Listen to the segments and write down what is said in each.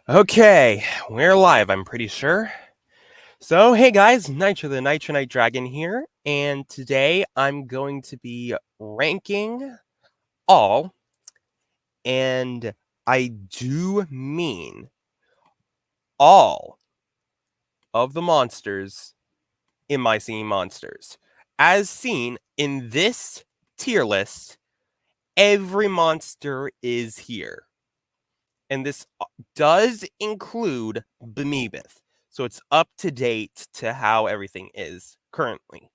Okay, we're live, I'm pretty sure. So, hey guys, Nitro the Nitro Knight Dragon here, and today I'm going to be ranking all, and I do mean all of the monsters in My Singing Monsters. As seen in this tier list, every monster is here. And this does include Bemeebeth. So it's up to date to how everything is currently.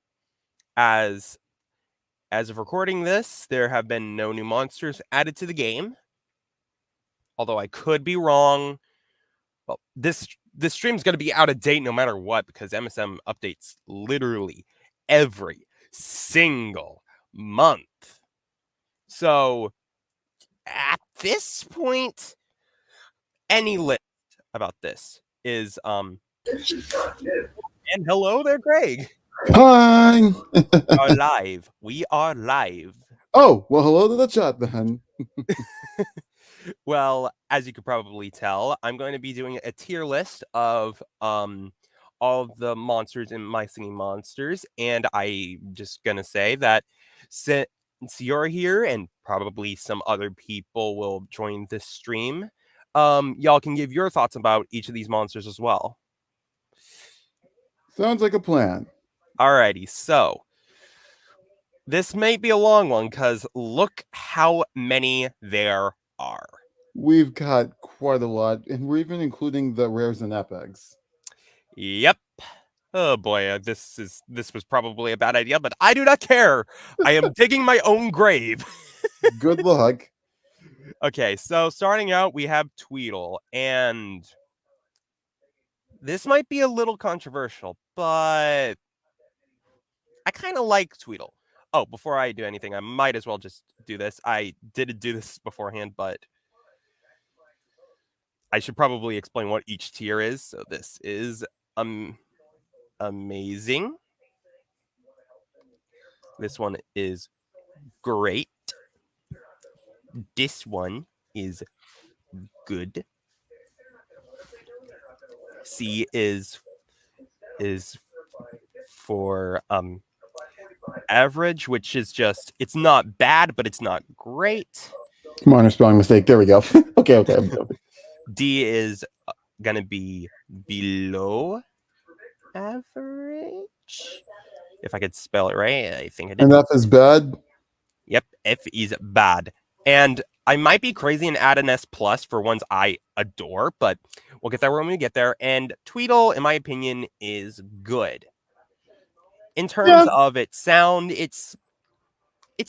As of recording this, there have been no new monsters added to the game. Although I could be wrong. Well, this stream's going to be out of date no matter what because MSM updates literally every single month. So at this point, any list about this is and hello there, Greg. Hi. We are live. We are live. Oh, well, hello to the chat then. Well, as you could probably tell, I'm going to be doing a tier list of all the monsters in My Singing Monsters, and I'm just gonna say that since you're here and probably some other people will join this stream, y'all can give your thoughts about each of these monsters as well. Sounds like a plan. Alrighty, so this may be a long one because look how many there are. We've got quite a lot, and we're even including the rares and epics. Yep. Oh boy, this was probably a bad idea, but I do not care. I am digging my own grave. Good luck. Okay, so starting out, we have Tweedle, and this might be a little controversial, but I kind of like Tweedle. Oh, before I do anything, I might as well just do this. I did do this beforehand, but I should probably explain what each tier is. So this is amazing. This one is great. This one is good. C is for average, which is just it's not bad, but it's not great. Minor spelling mistake. There we go. Okay. D is gonna be below average. If I could spell it right, I think I did. And F is bad? Yep, F is bad. And I might be crazy and add an S plus for ones I adore, but we'll get there when we get there. And Tweedle, in my opinion, is good. In terms of its sound, it's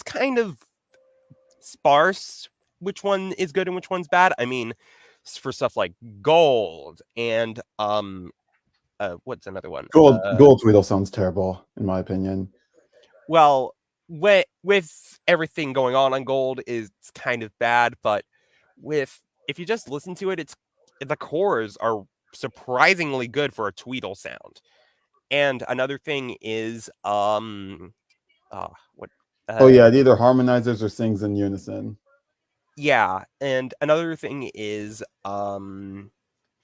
kind of sparse which one is good and which one's bad. I mean, for stuff like gold and what's another one? Gold Tweedle sounds terrible, in my opinion. Well, with everything going on gold is kind of bad, but if you just listen to it, the chords are surprisingly good for a Tweedle sound. And another thing is what oh yeah, it either harmonizes or sings in unison. Yeah, and another thing is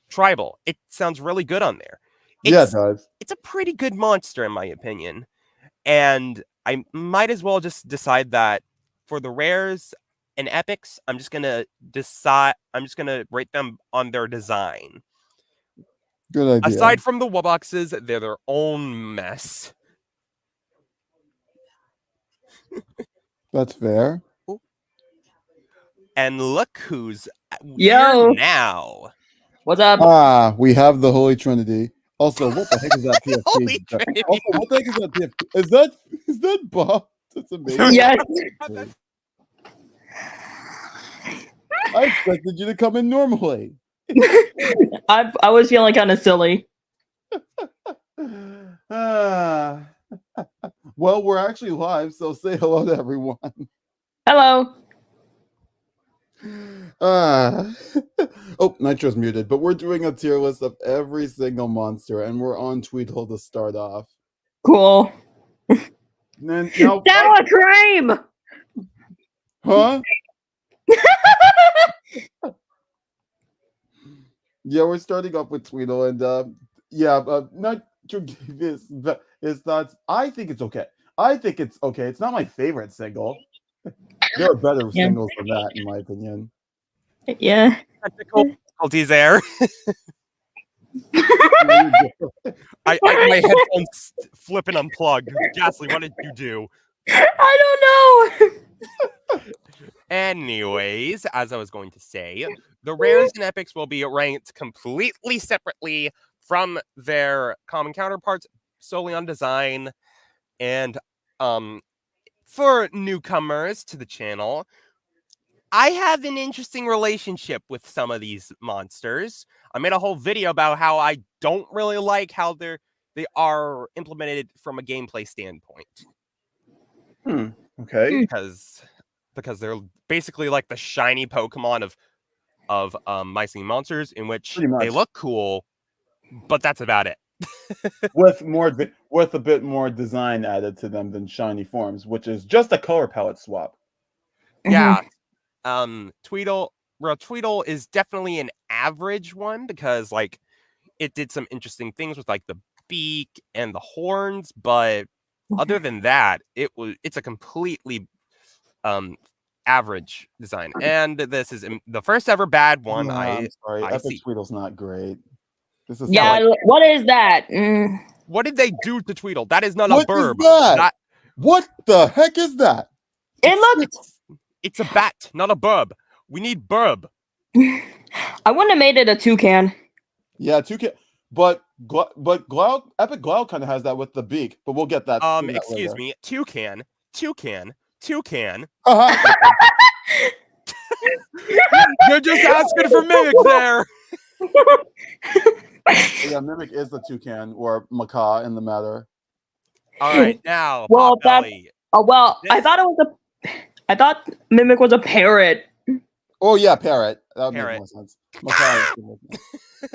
tribal. It sounds really good on there. Yeah, it does. It's a pretty good monster in my opinion. And I might as well just decide that for the rares and epics, I'm just going to rate them on their design. Good idea. Aside from the Wuboxes, they're their own mess. That's fair. And look who's here now. What's up? We have the Holy Trinity. Also, what the heck is that PFP? Holy Trinity. Also, what the heck is that PFP? Is that Bob? That's amazing. Yes. I expected you to come in normally. I was feeling kind of silly. Well, we're actually live, so say hello to everyone. Hello. Oh, Nitro's muted, but we're doing a tier list of every single monster, and we're on Tweedle to start off. Cool. Then, now, Sour cream! huh? Yeah, we're starting off with Tweedle, and Nitro gave his thoughts. I think it's okay. I think it's okay. It's not my favorite single. There are better Yeah. singles than that, in my opinion. Yeah. Technical difficulties there. There you go. My headphones flip and unplug. Ghastly, what did you do? I don't know. Anyways, as I was going to say, the rares and epics will be ranked completely separately from their common counterparts, solely on design. And for newcomers to the channel, I have an interesting relationship with some of these monsters. I made a whole video about how I don't really like how they are implemented from a gameplay standpoint. Okay. Because they're basically like the shiny Pokemon of Mycene monsters, in which Pretty they much. look cool, but that's about it. with a bit more design added to them than shiny forms, which is just a color palette swap. Yeah. Tweedle is definitely an average one because like it did some interesting things with like the beak and the horns, but other than that, it's a completely average design. And this is the first ever bad one I'm sorry, I Epic see. Tweedle's not great. This is Yeah. like- What is that? Mm. What did they do to Tweedle? That is not What a is burb. that? What the heck is that? It looked. It's a bat, not a burb. We need burb. I wouldn't have made it a toucan. Yeah, 2K, but Epic Glow kind of has that with the beak, but we'll get that. Excuse me, toucan. Haha. You're just asking for Mimic there. Yeah, Mimic is the toucan or macaw in the matter. All right, now Well, Potbelly. Oh well, I This- thought it was I thought Mimic was a parrot. Oh yeah, parrot. That would Parrot. make more sense. Macaw is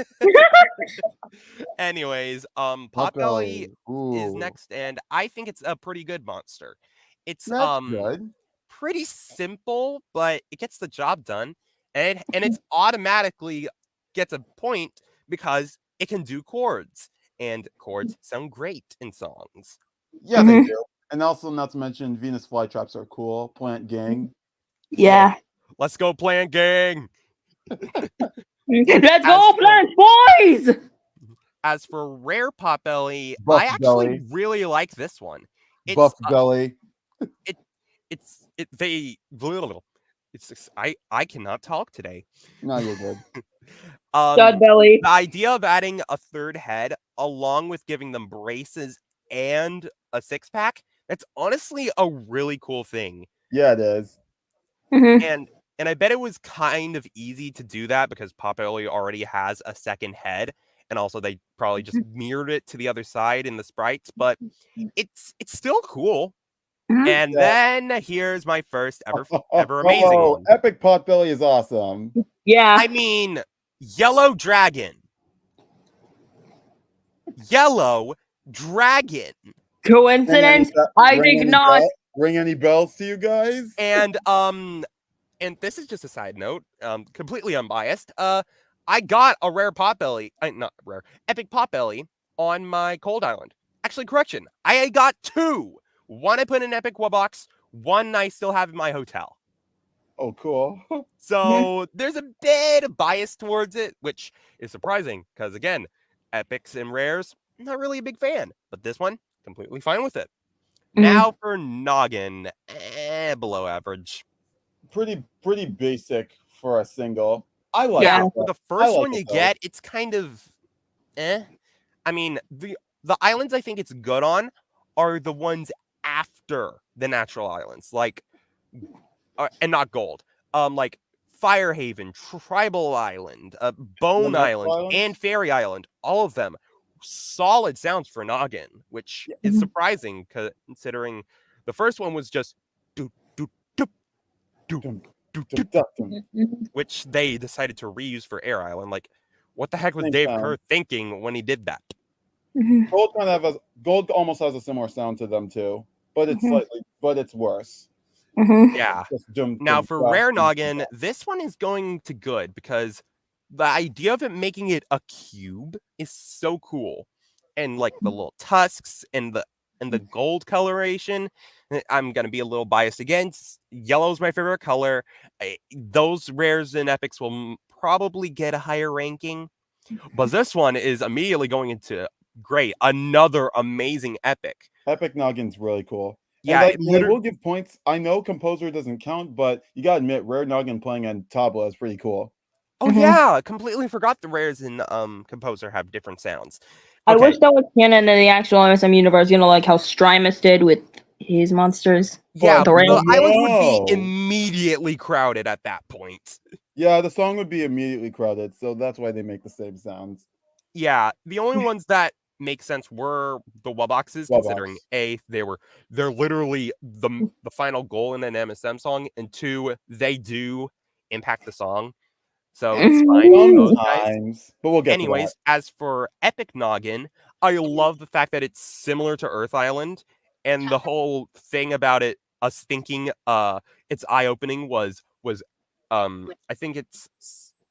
Anyways, Potbelly is Ooh, next, and I think it's a pretty good monster. It's that's good. pretty simple, but it gets the job done, and it's automatically gets a point because it can do chords, and chords sound great in songs. Yeah, they do. And also, not to mention, Venus flytraps are cool. Plant gang. Yeah. Let's go, Plant Gang. Let's go, Plants Boys! As for rare Potbelly, Buff I actually belly. really like this one. It's Buff belly. I cannot talk today. No, you're good. Stud belly. The idea of adding a third head along with giving them braces and a six-pack, that's honestly a really cool thing. Yeah, it is. And I bet it was kind of easy to do that because Potbelly already has a second head, and also they probably just mirrored it to the other side in the sprites, but it's still cool. And then here's my first ever amazing one. Epic Potbelly is awesome. Yeah. I mean, Yellow Dragon. Yellow Dragon. Coincidence? I think not. Ring any bells to you guys? And this is just a side note, completely unbiased. I got a rare Potbelly, not rare, epic Potbelly on my Cold Island. Actually, correction, I got two. One I put in Epic Box, one I still have in my hotel. Oh, cool. So there's a bit of bias towards it, which is surprising because again, epics and rares, not really a big fan, but this one, completely fine with it. Now for Noggin, below average. Pretty basic for a single. I like Yeah, it. for the first like one it, you though. get, it's kind of I mean, the islands I think it's good on are the ones after the natural islands, like and not gold. Like Firehaven, Tribal Island, Bone natural Island, islands? and Fairy Island. All of them solid sounds for Noggin, which is surprising considering the first one was just do do do do do do, which they decided to reuse for Air Island. Like, what the heck was Same Dave sound. Kerr thinking when he did that? Gold almost has a similar sound to them too, but it's it's worse. Yeah. Just dum, Now dum, for dum, Rare dum, Noggin, dum. this one is going to good because the idea of it making it a cube is so cool. And like the little tusks and the gold coloration. I'm gonna be a little biased again. Yellow's my favorite color. Those rares and epics will probably get a higher ranking, but this one is immediately going into great. Another amazing epic. Epic Noggin's really cool. Yeah, and it I will give points. I know Composer doesn't count, but you gotta admit, Rare Noggin playing on Tabla is pretty cool. Oh yeah, completely forgot the rares in Composer have different sounds. I wish that was canon in the actual MSM universe, like how Strimus did with his monsters. Yeah, the the rain. island would No. be immediately crowded at that point. Yeah, the song would be immediately crowded, so that's why they make the same sounds. Yeah, the only ones that make sense were the Wubboxes, considering A, they're literally the final goal in an MSM song, and 2, they do impact the song. So it's fine. those guys. Sometimes, but we'll get to Anyways, as for Epic Noggin, I love the fact that it's similar to Earth Island, and the whole thing about us thinking it's eye-opening was I think it's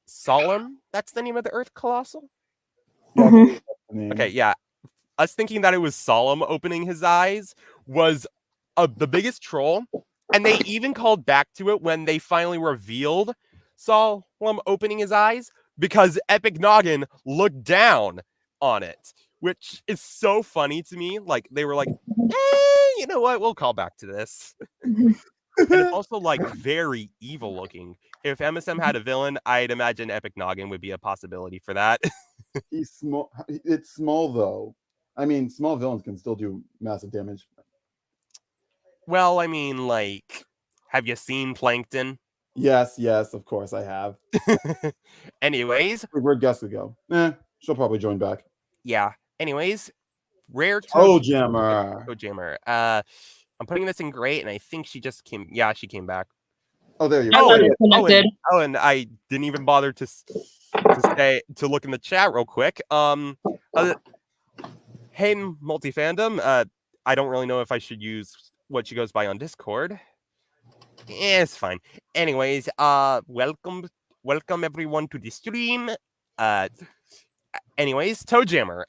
Solemn. That's the name of the Earth Colossal. that. Yeah, that's the name. Okay, yeah. Us thinking that it was Solemn opening his eyes was the biggest troll, and they even called back to it when they finally revealed Solemn opening his eyes, because Epic Noggin looked down on it, which is so funny to me. Like, they were like, you know what? We'll call back to this. And it's also, like, very evil looking. If MSM had a villain, I'd imagine Epic Noggin would be a possibility for that. He's small. It's small, though. I mean, small villains can still do massive damage. Well, I mean, like, have you seen Plankton? Yes, of course I have. Anyways. Where'd Gus go? She'll probably join back. Yeah. Anyways, Rare ToeJammer. ToeJammer. I'm putting this in great, and I think she just came. Yeah, she came back. Oh, there you go. And I didn't even bother to look in the chat real quick. Hey, Multifandom. I don't really know if I should use what she goes by on Discord. It's fine. Anyways, welcome everyone to the stream. Anyways, ToeJammer.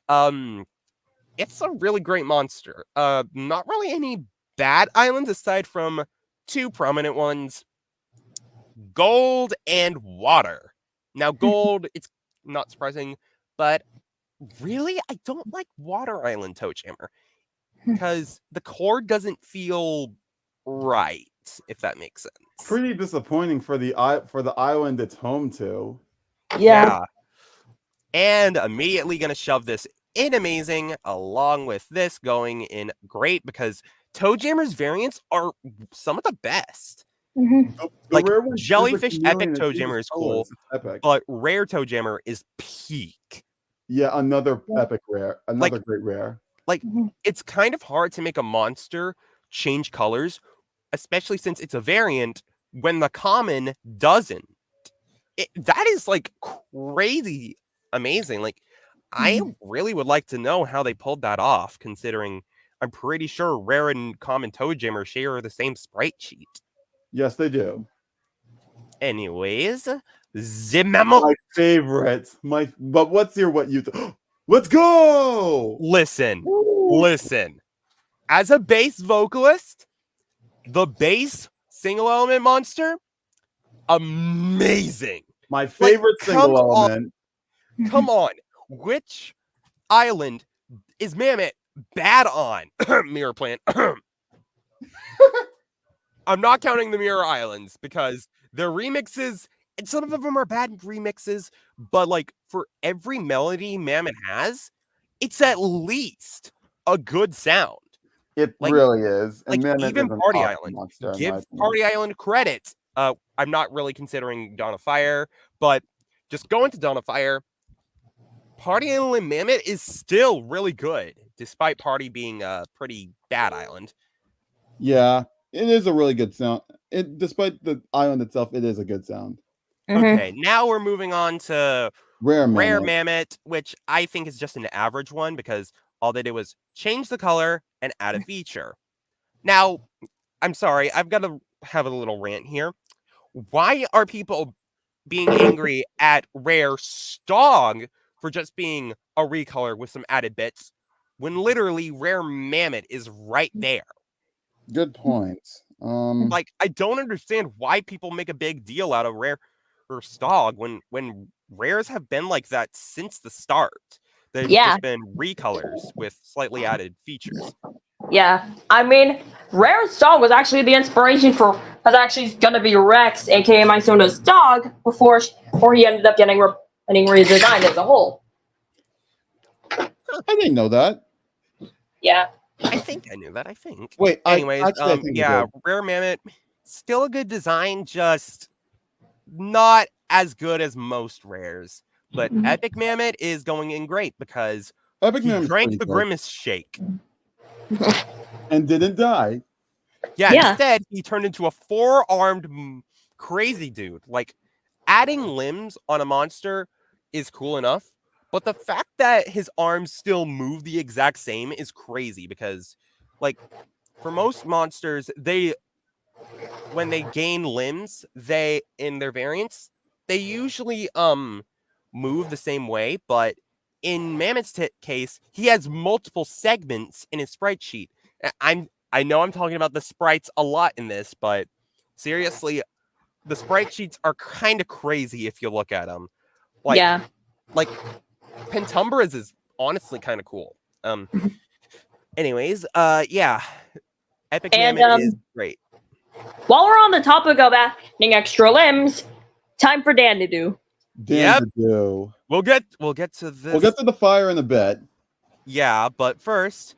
It's a really great monster. Not really any bad islands aside from 2 prominent ones, Gold and Water. Now, Gold, it's not surprising, but really, I don't like Water Island ToeJammer because the core doesn't feel right, if that makes sense. Pretty disappointing for the island it's home to. Yeah. And immediately gonna shove this in amazing along with this going in great, because ToeJammer's variants are some of the best. Like, Jellyfish Epic ToeJammer is cool, but Rare ToeJammer is peak. Yeah, another epic rare, another great rare. Like, it's kind of hard to make a monster change colors, especially since it's a variant, when the common doesn't. That is, like, crazy amazing. Like, I really would like to know how they pulled that off, considering I'm pretty sure Rare and Common ToeJammer share the same sprite sheet. Yes, they do. Anyways, the memo. My favorite. But let's hear what you let's go! Listen. As a bass vocalist, the bass single element monster, amazing. My favorite single element. Come on. Which island is Mammoth bad on? Mirror Plant. I'm not counting the Mirror Islands because their remixes, and some of them are bad remixes, but like for every melody Mammoth has, it's at least a good sound. It really is. And like, even Party Island. Give Party Island credit. I'm not really considering Dawn of Fire, but just going to Dawn of Fire, Party Island Mammoth is still really good, despite Party being a pretty bad island. Yeah, it is a really good sound. Despite the island itself, it is a good sound. Okay, now we're moving on to Rare Mammoth, which I think is just an average one because all they did was change the color and add a feature. Now, I'm sorry, I've got to have a little rant here. Why are people being angry at Rare Stog for just being a recolor with some added bits, when literally Rare Mammoth is right there. Good point. Like, I don't understand why people make a big deal out of Rare or Stog when Rares have been like that since the start. They've Yeah. just been recolors with slightly added features. Yeah, I mean, Rare's dog was actually the inspiration for was actually gonna be Rex, aka Mysona's dog, before he ended up getting redesigned as a whole. I didn't know that. Yeah. I think I knew that. I think. Wait, Anyways, I think you yeah, did. Rare Mammoth, still a good design, just not as good as most rares. But Mhm. Epic Mammoth is going in great because Epic he Mammoth's drank pretty the good. Grimace Shake. And didn't die. Yeah, Yeah. instead, he turned into a four-armed crazy dude. Like, adding limbs on a monster is cool enough, but the fact that his arms still move the exact same is crazy because, like, for most monsters, when they gain limbs, in their variants, they usually move the same way, but in Mammoth's case, he has multiple segments in his sprite sheet. I know I'm talking about the sprites a lot in this, but seriously, the sprite sheets are kind of crazy if you look at them. Like, Yeah. like Pentumbra's is honestly kind of cool. Anyways, yeah, Epic And Mammoth is great. while we're on the topic of adding extra limbs, time for Dandidoo. Yep. Dandidoo. We'll get to this. We'll get to the fire in a bit. Yeah, but first,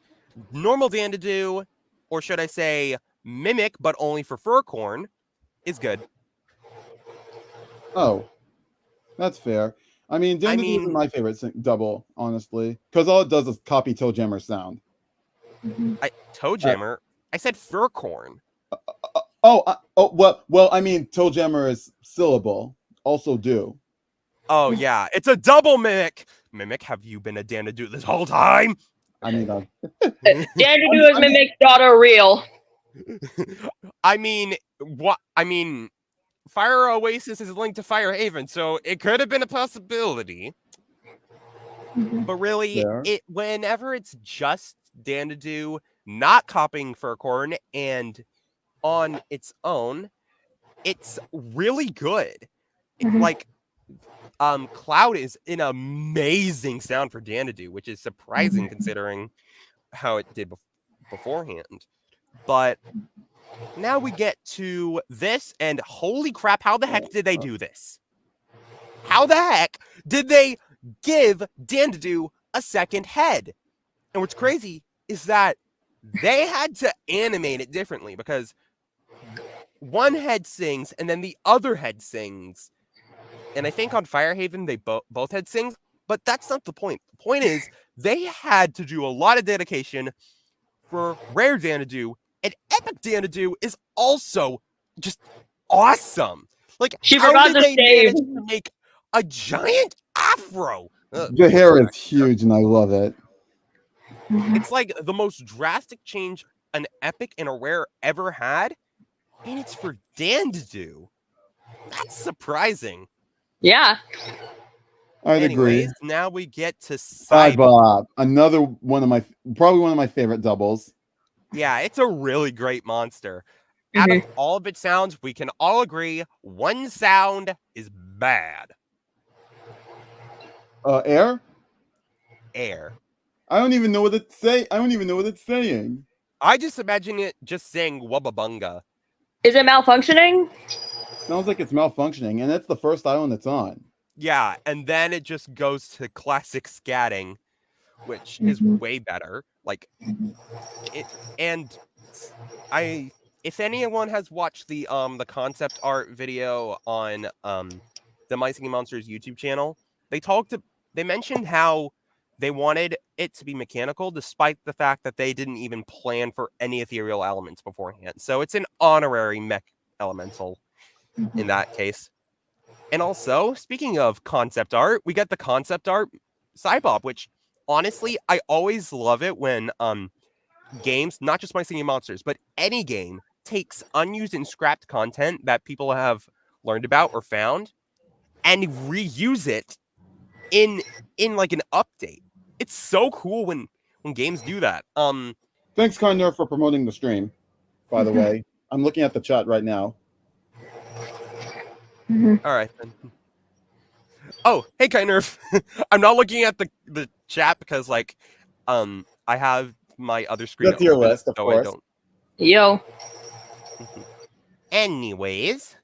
normal Dandidoo, or should I say Mimic, but only for Furcorn, is good. Oh, that's fair. I mean, Dandidoo isn't my favorite double, honestly, because all it does is copy Toejammer's sound. Toejammer? I said Furcorn. Well, I mean, Toejammer is syllable. Also do. Oh, yeah, it's a double Mimic. Mimic, have you been a Dandidoo this whole time? I mean, Dandidoo is Mimic's daughter real. I mean, what? I mean, Fire Oasis is linked to Fire Haven, so it could have been a possibility. But really, whenever it's just Dandidoo not copying Furcorn and on its own, it's really good. Like, Cloud is an amazing sound for Dandidoo, which is surprising considering how it did beforehand. But now we get to this, and holy crap, how the heck did they do this? How the heck did they give Dandidoo a second head? And what's crazy is that they had to animate it differently because one head sings and then the other head sings. And I think on Firehaven, they both head sings, but that's not the point. The point is they had to do a lot of dedication for Rare Dandidoo, and Epic Dandidoo is also just awesome. Like, she how forgot did to they save. manage to make a giant afro? The hair is huge, and I love it. It's like the most drastic change an Epic and a Rare ever had, and it's for Dandidoo. That's surprising. Yeah. I'd agree. Now we get to Cybob, another probably one of my favorite doubles. Yeah, it's a really great monster. Out of all of its sounds, we can all agree one sound is bad. Air? Air. I don't even know what it's saying. I just imagine it just saying Wubba Bunga. Is it malfunctioning? Sounds like it's malfunctioning, and that's the first island it's on. Yeah, and then it just goes to classic scatting, which is way better. Like, if anyone has watched the concept art video on the My Singing Monsters YouTube channel, they mentioned how they wanted it to be mechanical, despite the fact that they didn't even plan for any ethereal elements beforehand. So it's an honorary mech elemental in that case. And also, speaking of concept art, we got the concept art Cybob, which honestly, I always love it when games, not just My Singing Monsters, but any game takes unused and scrapped content that people have learned about or found and reuse it in like an update. It's so cool when games do that. Thanks, Kind Nerf, for promoting the stream. By the way, I'm looking at the chat right now. All right then. Oh, hey, Nerf. I'm not looking at the chat because like I have my other screen. That's your open, list, of so course. I don't. Yo. Anyways,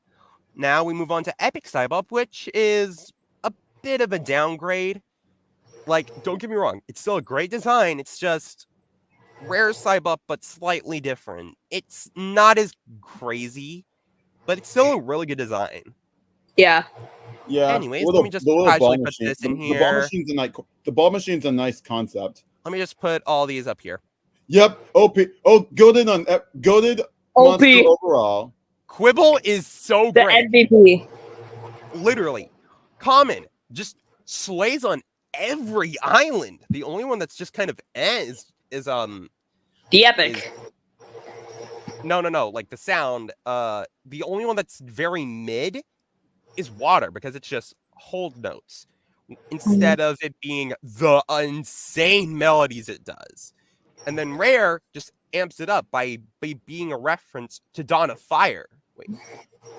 now we move on to Epic Cybup, which is a bit of a downgrade. Like, don't get me wrong, it's still a great design. It's just Rare Cybup, but slightly different. It's not as crazy, but it's still a really good design. Yeah. Yeah. Anyways, the let me just the little casually ball put machine. this in The ball here. machine's a nice. The ball machine's a nice concept. Let me just put all these up here. Yep. OP. Oh, goaded on goaded OP. monster overall. Quibble is so The great. MVP. Literally, common, just slays on every island. The only one that's just kind of is The Epic. no, like the sound. The only one that's very mid is Water because it's just hold notes instead of it being the insane melodies it does. And then Rare just amps it up by being a reference to Dawn of Fire. Wait,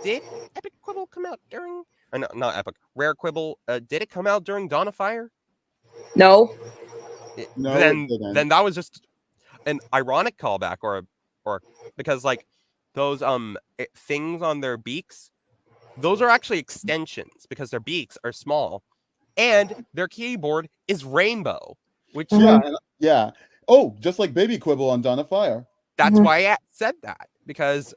did Epic Quibble come out during? No, not Epic. Rare Quibble. Did it come out during Dawn of Fire? No. No, it then didn't. that was just an ironic callback, or because like those things on their beaks, those are actually extensions because their beaks are small, and their keyboard is rainbow, which Yeah. Oh, just like Baby Quibble on Dawn of Fire. that's why I said that because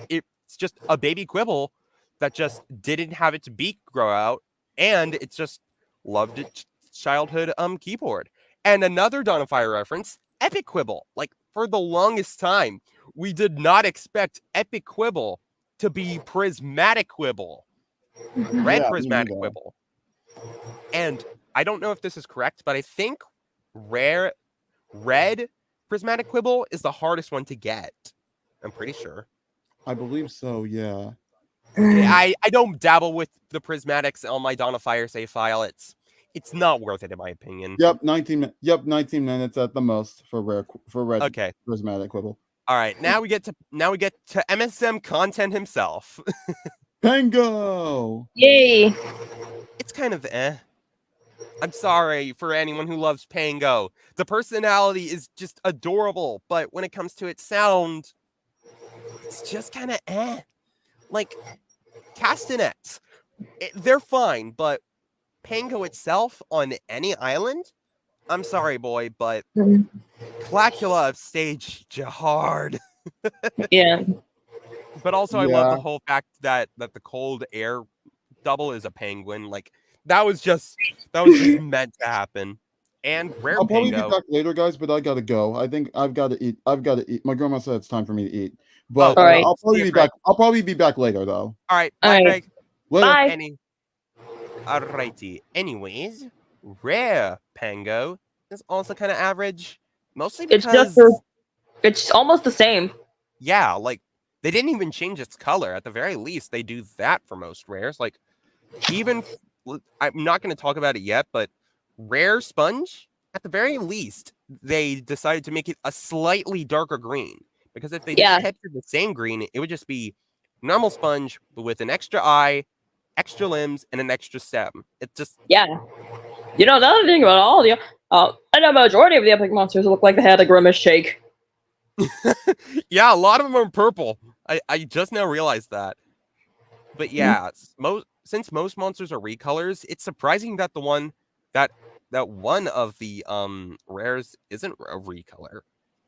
it's just a baby Quibble that just didn't have its beak grow out, and it's just loved its childhood keyboard. And another Dawn of Fire reference, Epic Quibble. Like, for the longest time, we did not expect Epic Quibble to be Prismatic Quibble. Red Yeah, me Prismatic neither. Quibble. And I don't know if this is correct, but I think Red Prismatic Quibble is the hardest one to get. I'm pretty sure. I believe so, yeah. I don't dabble with the prismatics on my Dawn of Fire save file. It's not worth it in my opinion. Yep, 19 minutes at the most for red Okay. Prismatic Quibble. All right, now we get to MSM content himself. Pango! Yay. It's kind of I'm sorry for anyone who loves Pango. The personality is just adorable, but when it comes to its sound, it's just kind of Like, castanets, they're fine, but Pango itself on any island, I'm sorry, boy, but Clacula of stage hard. Yeah. But also, I love Yeah. the whole fact that the cold air double is a penguin. Like, that was just meant to happen. And Rare I'll probably be Pango. back later, guys, but I gotta go. I think I've got to eat. My grandma said it's time for me to eat. But All right. I'll probably See be you, back. I'll probably be back later, though. All right, All bye, right. Greg. Later. Bye. Alrighty. Anyways, Rare Pango is also kind of average, mostly It's because just it's almost the same. yeah, like they didn't even change its color. At the very least, they do that for most rares. Like, even I'm not going to talk about it yet, but Rare Sponge, at the very least, they decided to make it a slightly darker green. Because if they just kept it the same green, it would just be normal Sponge, but with an extra eye, extra limbs, and an extra stem. It's just Yeah. You know, the other thing about all the I know majority of the epic monsters look like they had a grimace shake. yeah, a lot of them are purple. I just now realized that. But yeah, since most monsters are recolors, it's surprising that the one that one of the rares isn't a recolor.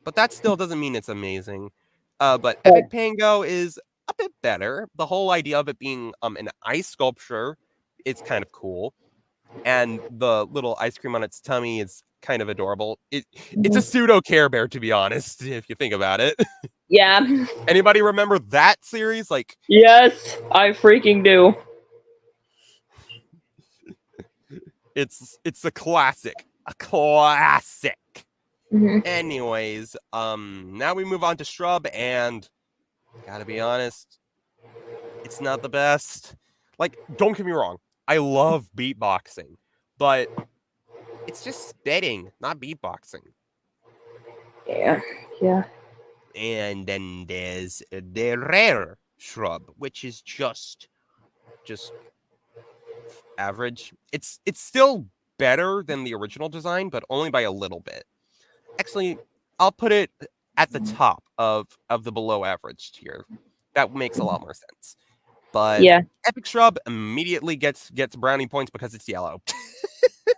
But that still doesn't mean it's amazing. But Epic Pango is a bit better. The whole idea of it being an ice sculpture is kind of cool. And the little ice cream on its tummy is kind of adorable. It's a pseudo Care Bear, to be honest, if you think about it. Yeah. Anybody remember that series? Like, yes, I freaking do. it's a classic. A classic. Mm-hmm. Anyways, now we move on to Shrub, and gotta be honest, it's not the best. Like, don't get me wrong, I love beatboxing, but it's just spitting, not beatboxing. Yeah. Yeah. And then there's the rare shrub, which is just average. It's still better than the original design, but only by a little bit. Actually, I'll put it at the top of the below average tier. That makes a lot more sense. But Yeah. Epic Shrub immediately gets brownie points because it's yellow.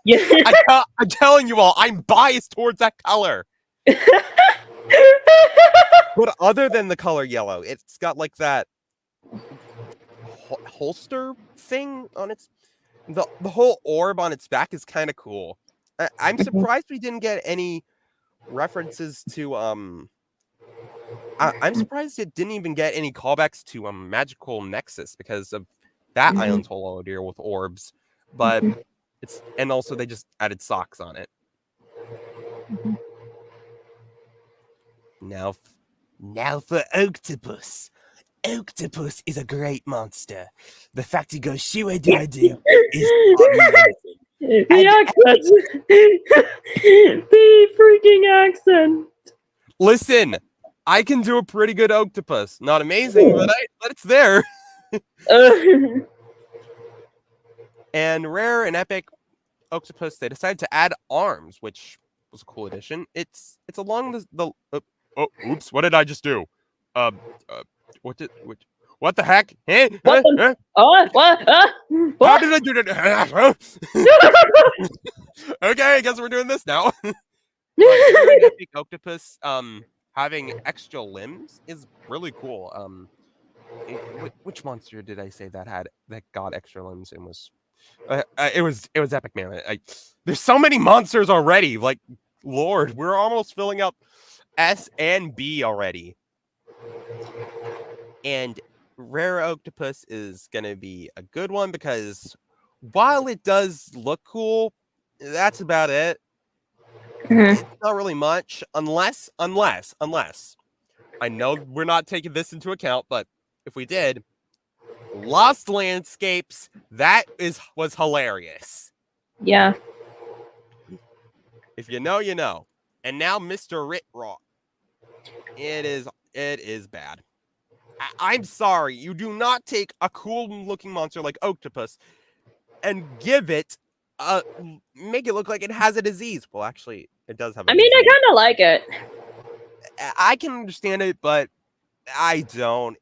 Yeah. I'm telling you all, I'm biased towards that color. But other than the color yellow, it's got like that holster thing on its the whole orb on its back is kind of cool. I'm surprised we didn't get any references to I'm surprised it didn't even get any callbacks to Magical Nexus because of that Island's whole deal with orbs. But it's and also they just added socks on it. Now for Octopus. Octopus is a great monster. The fact he goes shoo-a-doo-a-doo is amazing. The accent. The freaking accent. Listen, I can do a pretty good Octopus. Not amazing, but it's there. And Rare and Epic Octopus, they decided to add arms, which was a cool addition. It's along the oops, what did I just do? What the heck? What the- What? How did I do that? Okay, I guess we're doing this now. But Rare and Epic Octopus, having extra limbs is really cool. Which monster did I say that got extra limbs and was? It was Epic, man. There's so many monsters already. Like, Lord, we're almost filling up S and B already. And Rare Octopus is gonna be a good one because while it does look cool, that's about it. It's not really much, unless I know we're not taking this into account, but if we did, Lost Landscapes, that was hilarious. Yeah. If you know, you know. And now Mr. Ritrock. It is bad. I'm sorry, you do not take a cool looking monster like Octopus and give it make it look like it has a disease. Well, actually, it does have a I kind of like it. I can understand it, but I don't.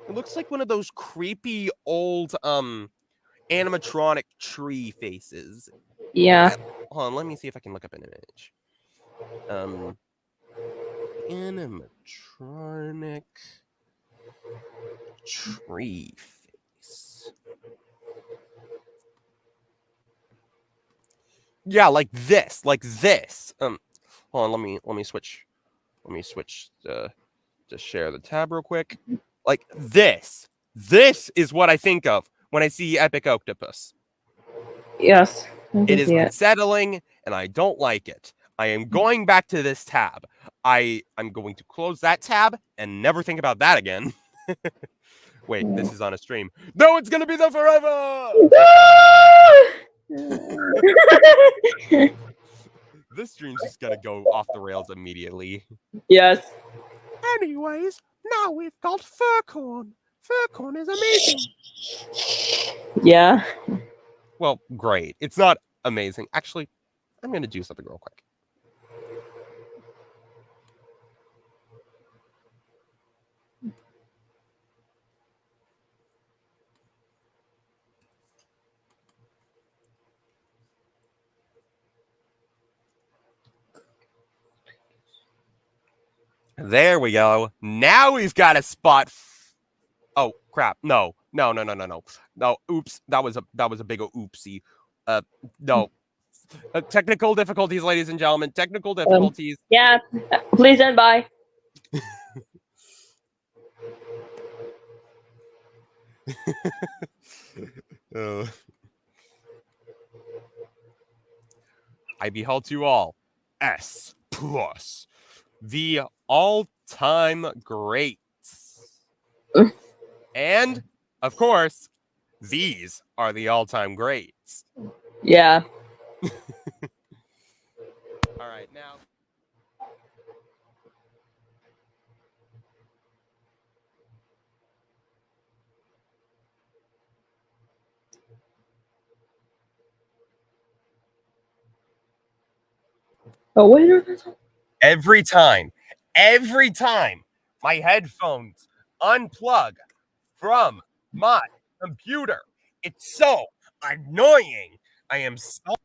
It looks like one of those creepy old animatronic tree faces. Yeah. Hold on, let me see if I can look up an image. Animatronic tree face. Yeah, like this. Hold on, let me switch to share the tab real quick. Like this. This is what I think of when I see Epic Octopus. Yes. It is unsettling, and I don't like it. I am going back to this tab. I'm going to close that tab and never think about that again. Wait, this is on a stream. No, it's gonna be there forever! This stream's just gonna go off the rails immediately. Yes. Anyways, now we've got Furcorn. Furcorn is amazing. Yeah. Well, great. It's not amazing. Actually, I'm gonna do something real quick. There we go. Now we've got a spot. Oh crap! No. No. Oops. That was a big oopsie. No. Technical difficulties, ladies and gentlemen. Technical difficulties. Yeah. Please stand by. I beheld you all. S+. The all-time greats. And, of course, these are the all-time greats. Yeah. All right, now. Oh wait. Every time my headphones unplug from my computer, it's so annoying. I am sorry,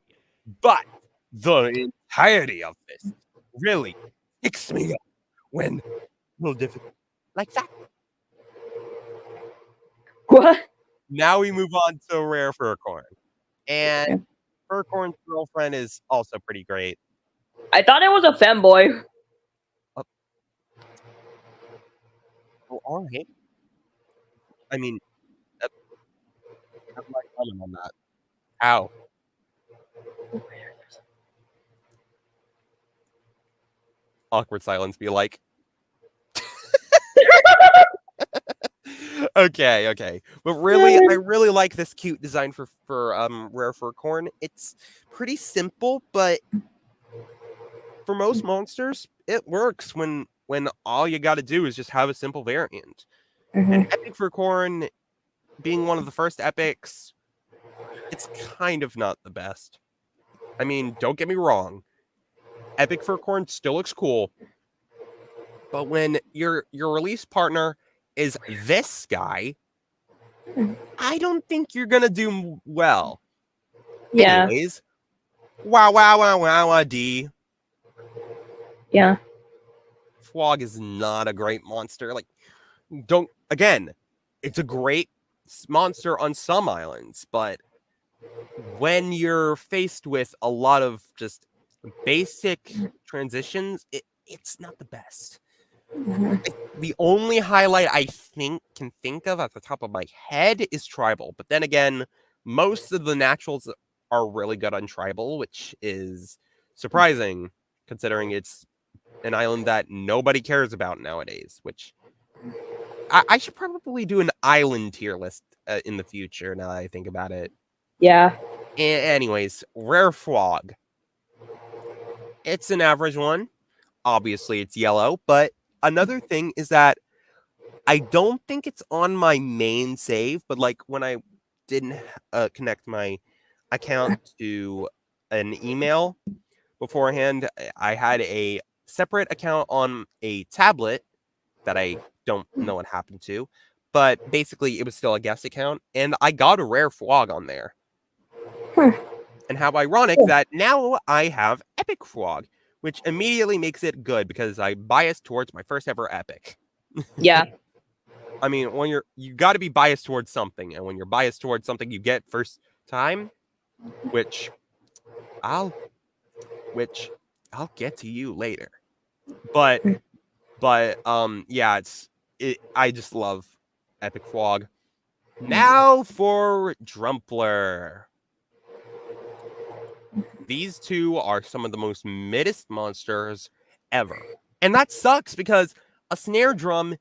but the entirety of this really picks me up when little difficult like that. What? Now we move on to Rare Furcorn, and Furcorn's girlfriend is also pretty great. I thought it was a femboy. Oh, all right. I mean, that, I'm not comment on that. Ow. Awkward silence. Be like, okay. But really, I really like this cute design for Rare Furcorn. It's pretty simple, but for most monsters, it works when all you got to do is just have a simple variant. And Epic Furcorn, being one of the first epics, it's kind of not the best. I mean, don't get me wrong. Epic Furcorn still looks cool, but when your release partner is this guy, I don't think you're gonna do well. Yeah. Anyways, wow, D. Yeah. Fwog is not a great monster. Like, don't again, it's a great monster on some islands, but when you're faced with a lot of just basic transitions, it's not the best. The only highlight I can think of at the top of my head is Tribal, but then again, most of the naturals are really good on Tribal, which is surprising considering it's an island that nobody cares about nowadays. Which I should probably do an island tier list in the future. Now that I think about it. Yeah. Anyways, Rare Fwog. It's an average one. Obviously, it's yellow, but another thing is that I don't think it's on my main save, but like when I didn't connect my account to an email beforehand, I had a separate account on a tablet that I don't know what happened to, but basically it was still a guest account, and I got a Rare Fwog on there. And how ironic that now I have Epic Fwog, which immediately makes it good because I biased towards my first ever Epic. Yeah. I mean, when you got to be biased towards something, and when you're biased towards something you get first time, which I'll get to you later. But yeah, I just love Epic Fwog. Now for Drumpler. These two are some of the most middest monsters ever. And that sucks because a snare drum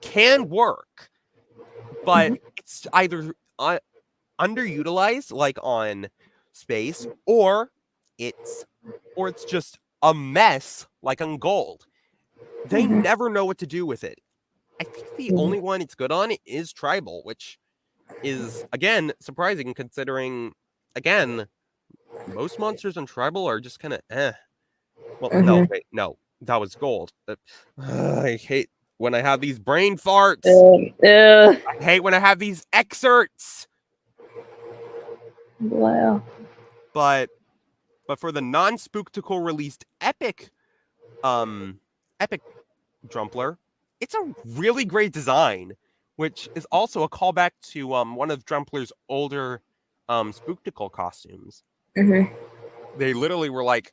can work, but it's either underutilized, like on Space, or it's just a mess, like on Gold. They never know what to do with it. I think the only one it's good on is Tribal, which is, again, surprising considering, again, most monsters on Tribal are just kind of eh. Well, no, that was Gold. I hate when I have these brain farts. I hate when I have these excerpts. Wow. But for the non-Spooktacle released Epic Drumpler, it's a really great design, which is also a callback to one of Drumpler's older Spooktacle costumes. They literally were like,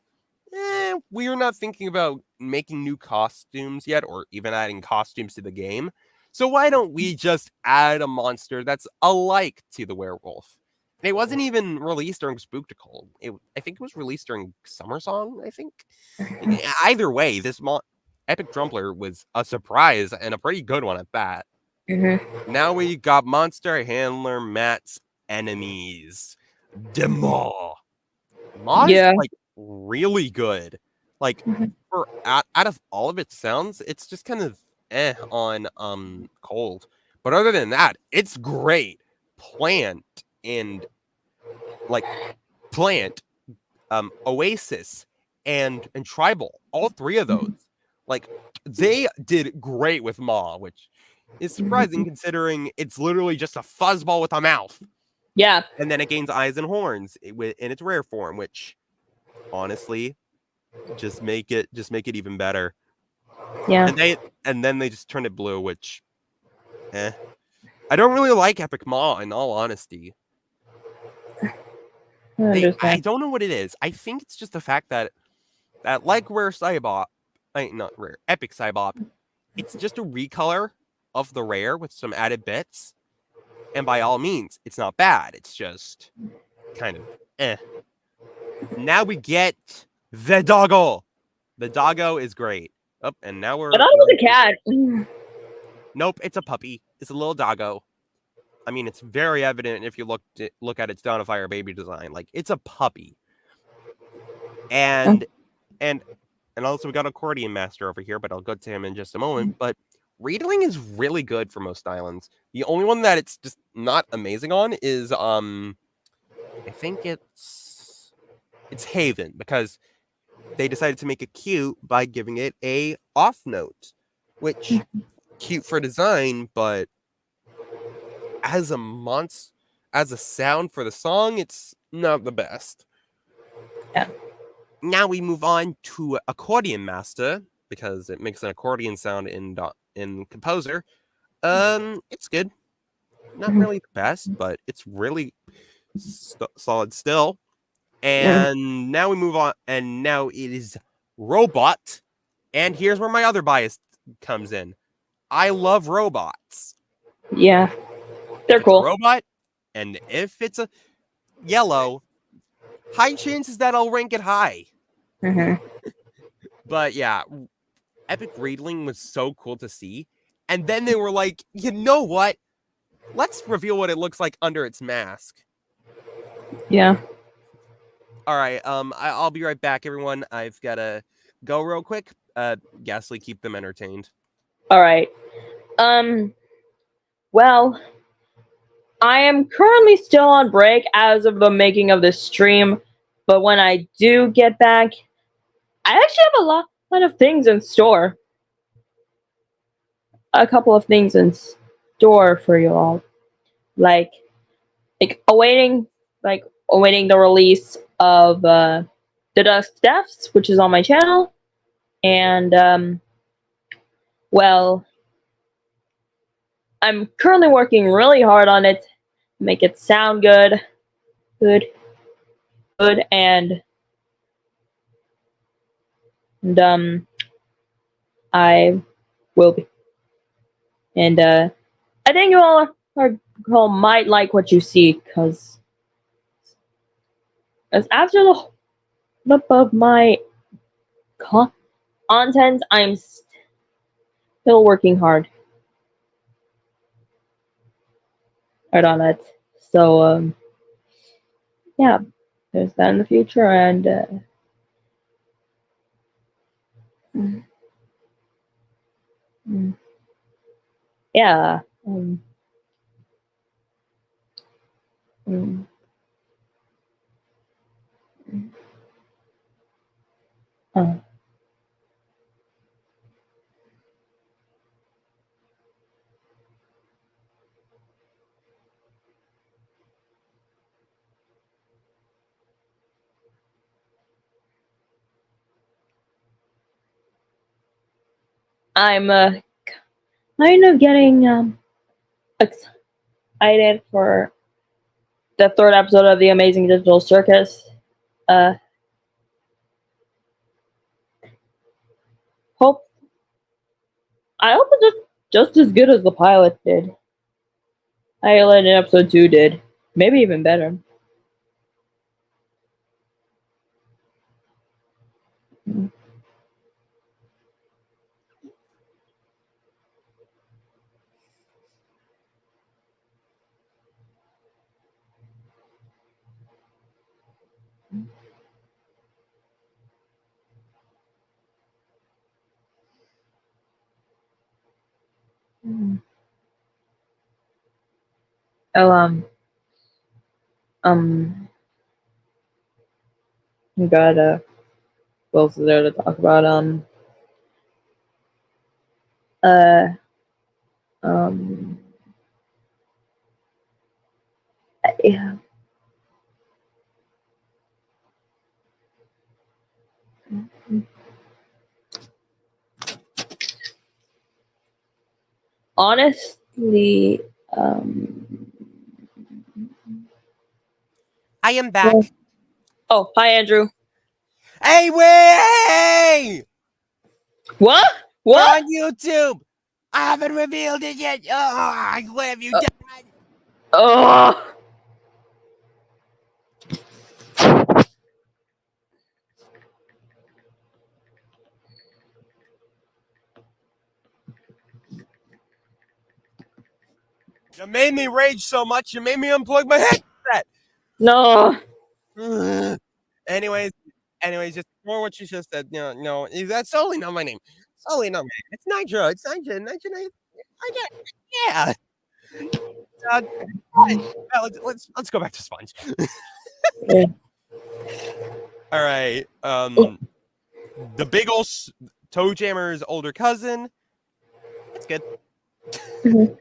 we are not thinking about making new costumes yet, or even adding costumes to the game. So why don't we just add a monster that's alike to the werewolf? And it wasn't even released during Spooktacle. I think it was released during Summer Song, I think. Either way, this Epic Drumpler was a surprise and a pretty good one at that. Now we got Monster Handler Matt's enemies. Demo. Ma's Yeah. like really good. Like Mhm. for out of all of its sounds, it's just kind of on cold. But other than that, it's great. Plant and like plant, Oasis and Tribal, all three of those, like they did great with Ma, which is surprising considering it's literally just a fuzzball with a mouth, Yeah. and then it gains eyes and horns in its rare form, which honestly just make it even better. Yeah. And then they just turned it blue, which eh. I don't really like Epic Ma in all honesty. I I understand. don't know what it is. I think it's just the fact that like Rare Cybop, not Rare, Epic Cybop, it's just a recolor of the rare with some added bits. And by all means, it's not bad. It's just kind of eh. Now we get the doggo. The doggo is great. Oh, and now I we're thought it was a cat. nope, it's a puppy. It's a little doggo. I mean, it's very evident if you look at its Dawn of Fire baby design. Like it's a puppy. And and and also we got Accordion Master over here, but I'll go to him in just a moment. But Riedling is really good for most islands. The only one that it's just not amazing on is I think it's Haven, because they decided to make it cute by giving it a off note, which cute for design, but as a as a sound for the song, it's not the best. Yeah. Now we move on to Accordion Master because it makes an accordion sound in Composer. It's good. Not Mhm. really the best, but it's really solid still. Yeah. And now we move on, and now it is Robot. And here's where my other bias comes in. I love robots. Yeah. If They're it's a cool. robot, and if it's a yellow, high chances that I'll rank it high. Hmm. But yeah, Epic Riedling was so cool to see. And then they were like, you know what? Let's reveal what it looks like under its mask. Yeah. All right, I'll be right back, everyone. I've got to go real quick. Ghastly, keep them entertained. All right. Well, I am currently still on break as of the making of this stream, but when I do get back, I actually have a lot of things in store. A couple of things in store for you all, like awaiting awaiting the release of the Dusk Deaths, which is on my channel, and well, I'm currently working really hard on it, make it sound good, good, good, and I will be. And I think you all might like what you see, because as after the flip of my content, I'm still working hard on it. So yeah, there's that in the future, and mm, mm, yeah, mm, mm, uh, I'm kind of getting excited for the third episode of the Amazing Digital Circus. Uh, hope I hope it's just as good as the pilot did. Pilot in episode 2 did, maybe even better. Mm. Oh, um, we got what else is there to talk about? Uh, um, yeah. Honestly, I am back. oh, hi, Andrew. Hey, way! What? We're What? on YouTube. I haven't revealed it yet. Oh, what have you done? Oh, You made me rage so much. You made me unplug my headset. no. Ugh. anyways, just for what you just said. No, that's totally not my name. It's totally not my name. It's Nitro. It's Nitro. Nitro. Yeah. Uh, let's go back to Sponge. Yeah. All right. The big ol' Toe Jammer's older cousin. It's good. Mhm.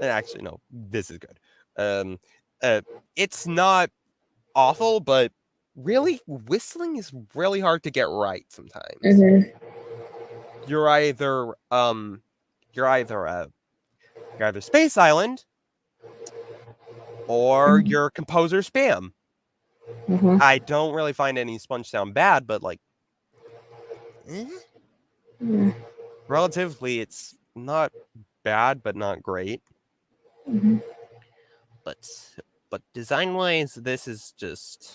Actually, no, this is good. Um, it's not awful, but really, whistling is really hard to get right sometimes. Mhm. You're either you're either Space Island or Mhm. you're composer spam. Mhm. I don't really find any Sponge sound bad, but like, eh, Mhm. relatively, it's not bad, but not great. Mhm. But design wise, this is just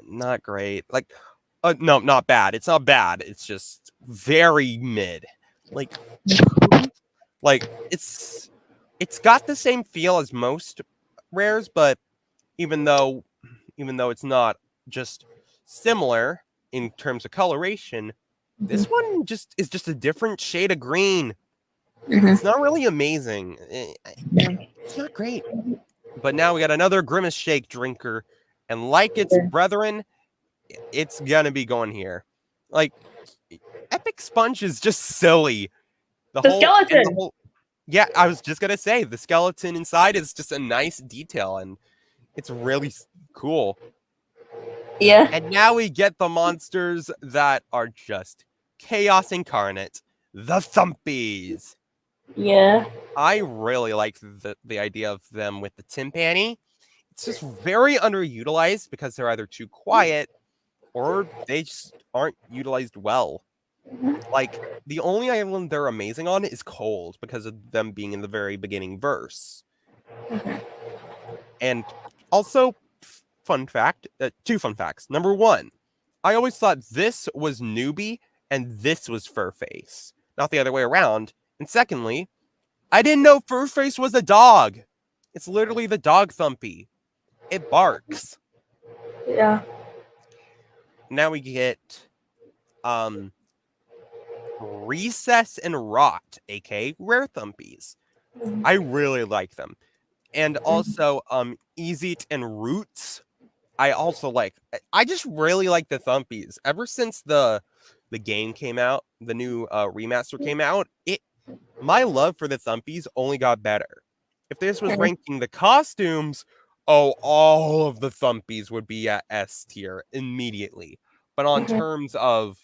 not great. Like, no, not bad. It's not bad. It's just very mid. Like, like it's got the same feel as most rares, but even though it's not just similar in terms of coloration, this one just is just a different shade of green. Mhm. It's not really amazing. It's not great. But now we got another Grimace Shake drinker, and like its brethren, it's gonna be going here. Like, Epic Sponge is just silly. The skeleton. Yeah, I was just gonna say the skeleton inside is just a nice detail, and it's really cool. Yeah. And now we get the monsters that are just chaos incarnate, the Thumpies. Yeah. I really like the idea of them with the timpani. It's just very underutilized because they're either too quiet or they just aren't utilized well. Like, the only island they're amazing on is Cold because of them being in the very beginning verse. And also, fun fact, two fun facts. Number one, I always thought this was Newbie and this was Furface, not the other way around. And secondly, I didn't know Furface was a dog. It's literally the dog Thumpy. It barks. Yeah. Now we get Recess and Rot, aka Rare Thumpies. I really like them. And also Easy and Roots. I also like. I just really like the Thumpies. Ever since the game came out, the new remaster came out, my love for the Thumpies only got better. If this was ranking the costumes, oh, all of the Thumpies would be at S tier immediately. But on terms of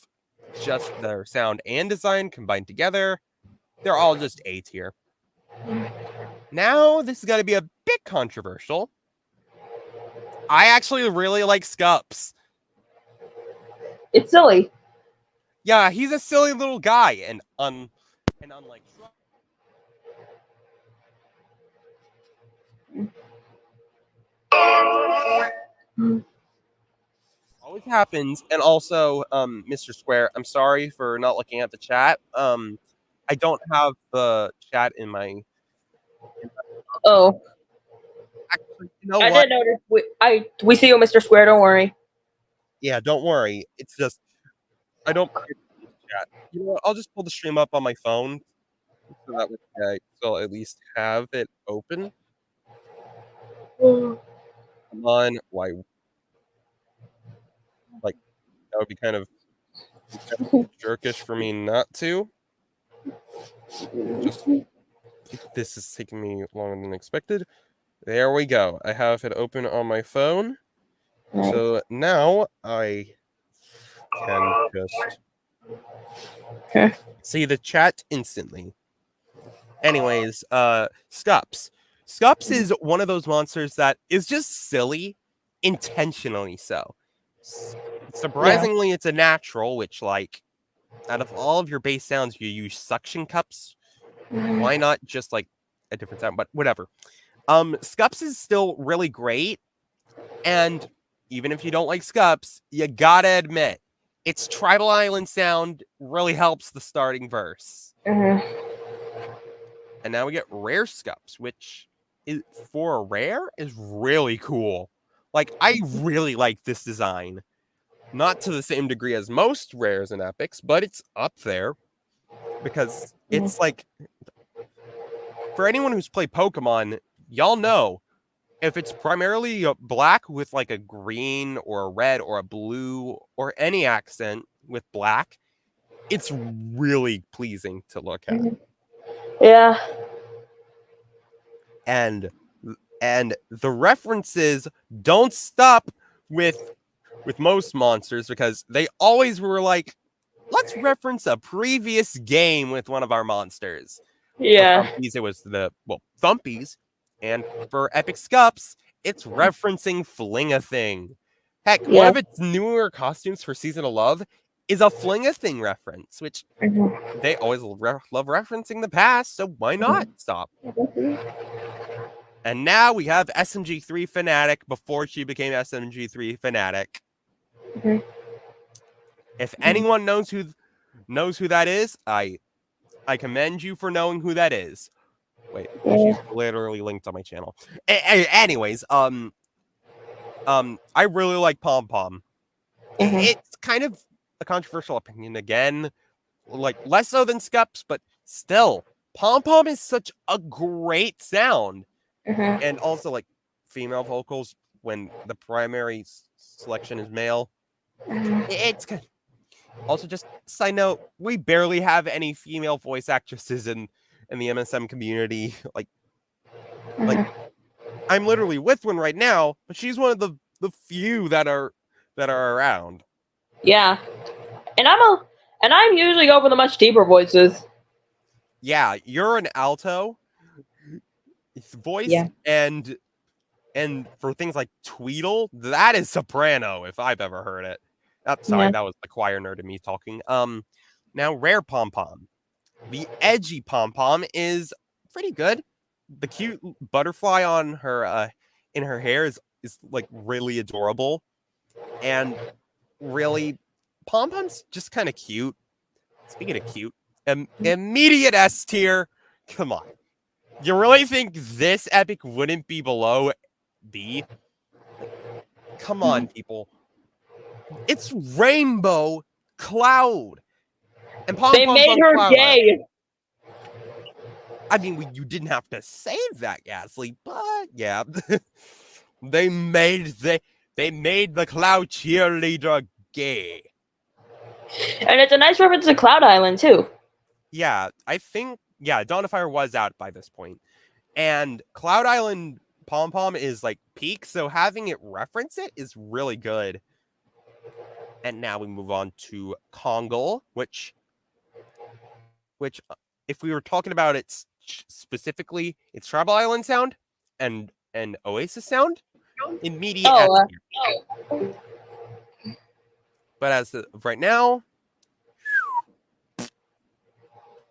just their sound and design combined together, they're all just A tier. Now, this is going to be a bit controversial. I actually really like Scups. It's silly. Yeah, he's a silly little guy, and unlike always happens, and also, Mr. Square, I'm sorry for not looking at the chat. I don't have the chat in my. Oh, Actually, you know I what? didn't notice. We see you, Mr. Square. Don't worry. Yeah, don't worry. It's just I don't pay attention to chat. You know what? I'll just pull the stream up on my phone so that way I still at least have it open. Come on, why? Like that would be kind of jerkish for me not to. Just this is taking me longer than expected. There we go. I have it open on my phone. Nice. So now I can just Okay. see the chat instantly. Anyways, Scups. Scups is one of those monsters that is just silly, intentionally so. Surprisingly, it's a natural, which, like, out of all of your base sounds, you use suction cups. Why not just, like, a different sound? But whatever. Scups is still really great, and even if you don't like Scups, you gotta admit, its Tribal Island sound really helps the starting verse. Mhm. And now we get rare Scups, which is for a rare is really cool. Like, I really like this design. Not to the same degree as most rares and epics, but it's up there. Because it's like, for anyone who's played Pokemon, y'all know, if it's primarily black with like a green or a red or a blue or any accent with black, it's really pleasing to look at. Yeah. And the references don't stop with most monsters, because they always were like, let's reference a previous game with one of our monsters. Yeah. For Thumpies, it was Thumpies, and for Epic Scups, it's referencing Fling-a-Thing. Heck, one Yeah. of its newer costumes for Season of Love is a Fling-a-Thing reference, which Mhm. they always love referencing the past, so why not stop? And now we have SMG3 Fanatic before she became SMG3 Fanatic. Mhm. If anyone knows who that is, I commend you for knowing who that is. Wait, she's literally linked on my channel. Anyways, I really like Pom Pom. Mhm. It's kind of a controversial opinion again, like less so than Scups, but still, Pom Pom is such a great sound. Mhm. And also, like, female vocals when the primary selection is male. Mhm. It's good. Also, just side note, we barely have any female voice actresses in the MSM community. Like, Mhm. I'm literally with one right now, but she's one of the few that are around. Yeah. And I'm usually go for the much deeper voices. Yeah, you're an alto voice, Yeah. and for things like Tweedle, that is soprano if I've ever heard it. Sorry, Yeah. that was the choir nerd in me talking. Now rare Pom Pom. The edgy Pom Pom is pretty good. The cute butterfly on her in her hair is like really adorable. And really, Pom Pom's just kind of cute. Speaking of cute, immediate S tier. Come on. You really think this epic wouldn't be below B? Like, come on, people. It's Rainbow Cloud. And Pom They Pom's made on her Cloud Island. gay. I mean, you didn't have to say that, Gasly, but yeah. they made the Cloud cheerleader gay. And it's a nice reference to Cloud Island too. Yeah, I think Dawn of Fire was out by this point. And Cloud Island Pom Pom is like peak, so having it reference it is really good. And now we move on to Kongle, which if we were talking about it specifically, its Tribal Island sound and Oasis sound, immediate S tier. But as of right now,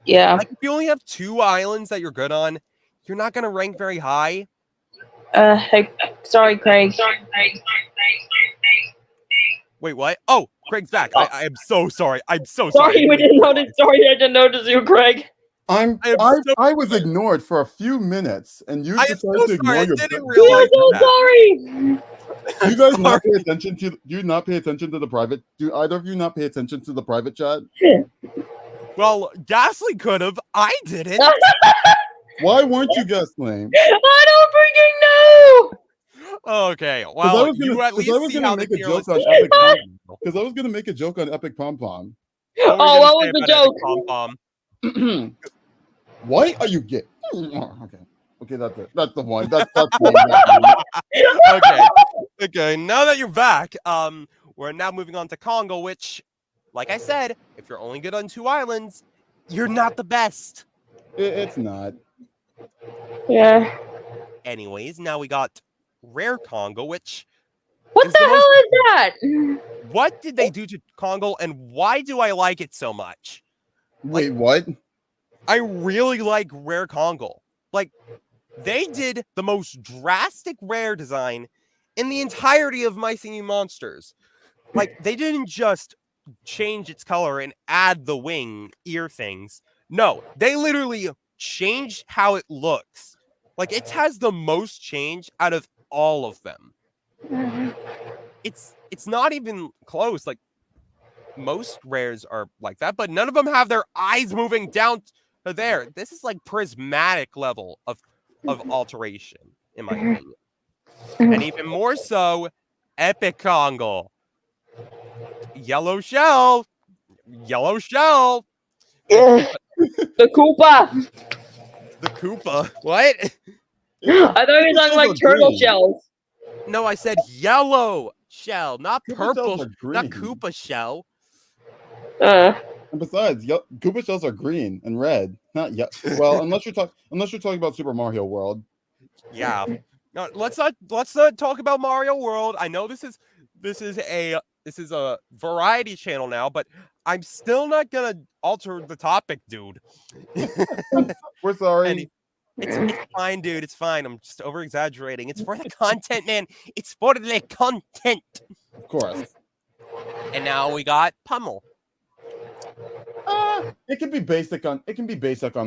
Yeah. like if you only have 2 islands that you're good on, you're not gonna rank very high. Hey, sorry, Craig. Wait, what? Oh, Craig's back. I am so sorry. I'm so Sorry, we didn't notice. Sorry, I didn't notice you, Craig. I was sorry. ignored for a few minutes, and you I am decided so to ignore sorry. I your. didn't We are realize so that. sorry. Do you guys not Sorry. pay attention to? Do you not pay attention to the private? Do either of you not pay attention to the private chat? Well, Gasly could have. I didn't. Why weren't you guest name? I don't freaking know. Okay, Because well, you at least see how the make a tier joke list on is. Epic Pom. Because I was gonna make a joke on Epic Pom Pom. What were you Oh, gonna what say was the about Epic joke? Pom Pom? Why are you gay? Okay. Okay, that's it. That's the one. That's the one. Okay. Now that you're back, we're now moving on to Congo, which, like I said, if you're only good on 2 islands, you're not the best. It's not. Yeah. Anyways, now we got Rare Congo, which What is the the most. hell is that? What did they do to Congo, and why do I like it so much? Wait, what? I really like Rare Congo. Like, they did the most drastic rare design in the entirety of My Singing Monsters. Like, they didn't just change its color and add the wing ear things. No, they literally changed how it looks. Like, it has the most change out of all of them. It's not even close. Like, most rares are like that, but none of them have their eyes moving down to there. This is like prismatic level of alteration, in my opinion. And even more so, Epic Congo. Yellow shell. Yellow shell. The Koopa. The Koopa. What? I thought you were talking like turtle shells. No, I said yellow shell, not Koopa purple, shells are not green. Koopa shell. And besides, Koopa shells are green and red. Not yet. Well, unless you're talking about Super Mario World. Yeah. No, let's not talk about Mario World. I know this is a variety channel now, but I'm still not gonna alter the topic, dude. We're sorry. It's fine, dude. It's fine. I'm just over exaggerating. It's for the content, man. It's for the content. Of course. And now we got Pummel. It can be basic on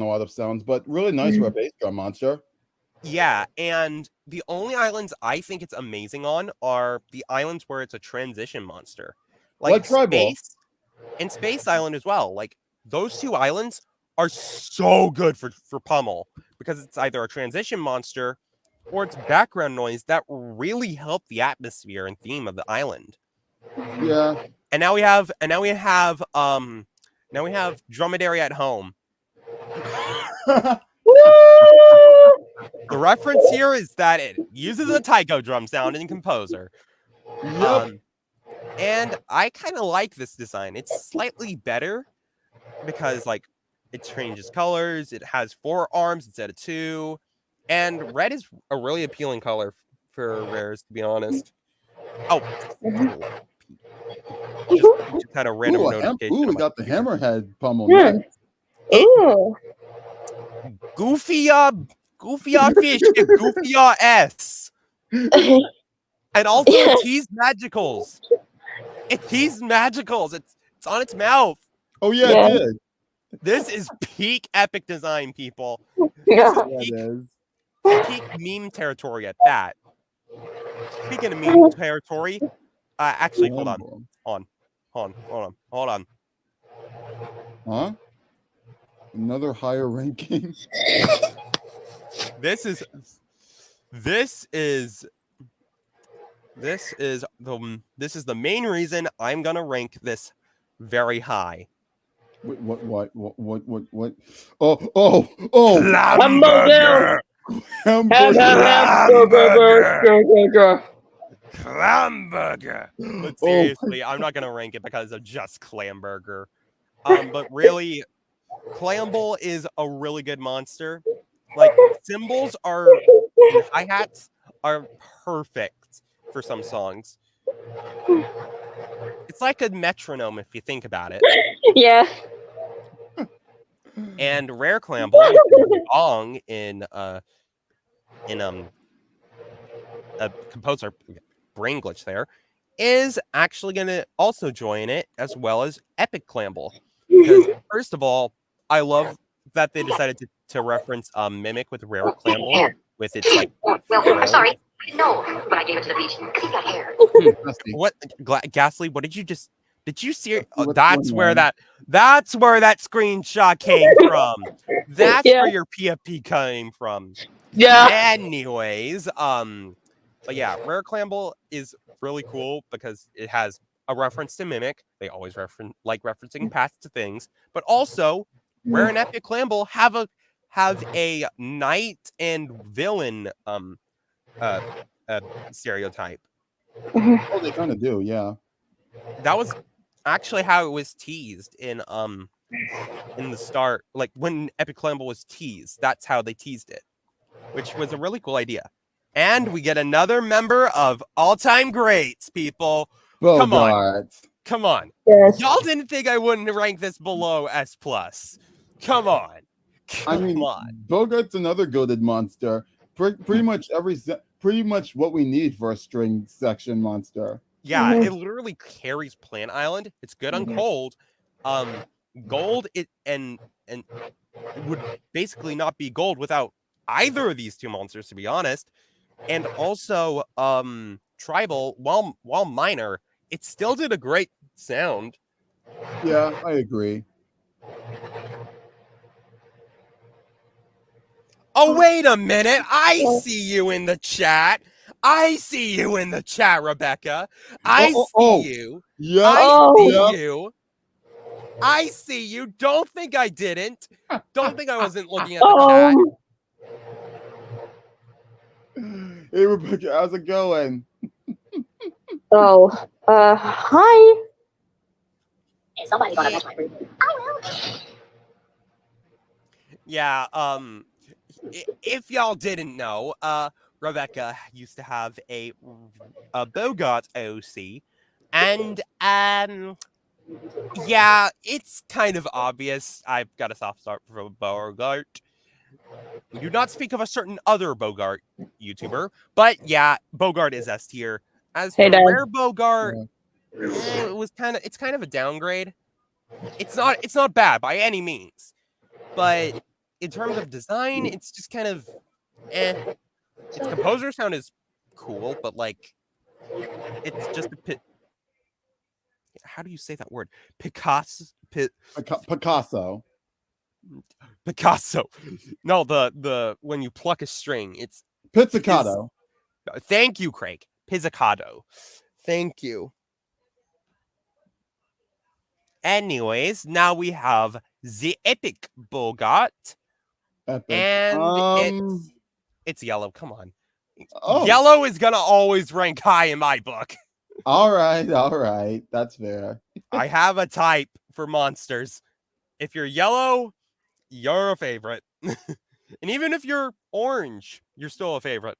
a lot of sounds, but really nice for a bass drum monster. Yeah, and the only islands I think it's amazing on are the islands where it's a transition monster. Like Tribal. Space and Space Island as well. Like, those 2 islands are so good for Pummel because it's either a transition monster or it's background noise that really help the atmosphere and theme of the island. Yeah. And now we have Dromedary at Home. The reference here is that it uses a taiko drum sound in Composer. Yep. And I kind of like this design. It's slightly better because, like, it changes colors. It has 4 arms instead of 2. And red is a really appealing color for rares, to be honest. Oh, just had a random notification. We got the Hammerhead Pummel. Yeah. Ooh. Goofia fish, Goofia S. And also it teased magicals. It teased magicals. It's on its mouth. Oh yeah, it did. This is peak epic design, people. Yeah. Peak meme territory at that. Speaking of meme territory, actually, hold on. Huh? Another higher ranking. This is the main reason I'm gonna rank this very high. Wait, what? Oh! Hamburger! Clamburger. But seriously, I'm not gonna rank it because of just Clamburger. But really, Clamble is a really good monster. Like, cymbals and hi-hats are perfect for some songs. It's like a metronome if you think about it. Yeah. And Rare Clamble, gong in a Composer brain glitch there, is actually going to also join it, as well as Epic Clamble. Because first of all, I love that they decided to reference Mimic with Rare Clamble with its like. Well, I'm sorry. No, but I gave it to the beach because he's got hair. What, Ghastly? What did you just? Did you see? What's That's going where on? that's where that screenshot came from. That's Yeah. where your PFP came from. Yeah. Anyways, But yeah, Rare Clamble is really cool because it has a reference to Mimic. They always referencing past things, but also Rare and Epic Clamble have a knight and villain uh, stereotype. Oh, they kind of do, yeah. That was actually how it was teased in the start, like when Epic Clamble was teased. That's how they teased it, which was a really cool idea. And we get another member of All Time Greats, people. Come on. Bogart. Come on. Yes. Y'all didn't think I wouldn't rank this below S+. Come on. I Come mean, on. Bogart's another goated monster. Pretty much what we need for a string section monster. Yeah, Mhm. it literally carries Plant Island. It's good on cold. Gold and it would basically not be gold without either of these two monsters, to be honest. And also tribal, while minor, it still did a great sound. Yeah, I agree. Oh, wait a minute. I see you in the chat. I see you in the chat, Rebecca. I see you. Yeah. I see yeah. you. I see you. Don't think I didn't. Don't think I wasn't looking at the chat. Hey Rebecca, how's it going? Hi. Hey, somebody gonna touch my food. I will. Yeah, if y'all didn't know, Rebecca used to have a Bogart OC, and yeah, it's kind of obvious. I've got a soft start for Bogart. We do not speak of a certain other Bogart YouTuber, but yeah, Bogart is S tier. As for Hey, Dad. Rare Bogart, it's kind of a downgrade. It's not bad by any means, but in terms of design, it's just kind of eh. Its composer sound is cool, but like it's just a bit. How do you say that word? Picasso. Picasso. Picasso. No, the when you pluck a string, it's Pizzicato. thank you, Craig. Pizzicato. Thank you. Anyways, now we have the Epic Bogart, Epic. and it's yellow. Come on. Oh. Yellow is gonna always rank high in my book. All right. That's fair. I have a type for monsters. If you're yellow, you're a favorite. And even if you're orange, you're still a favorite.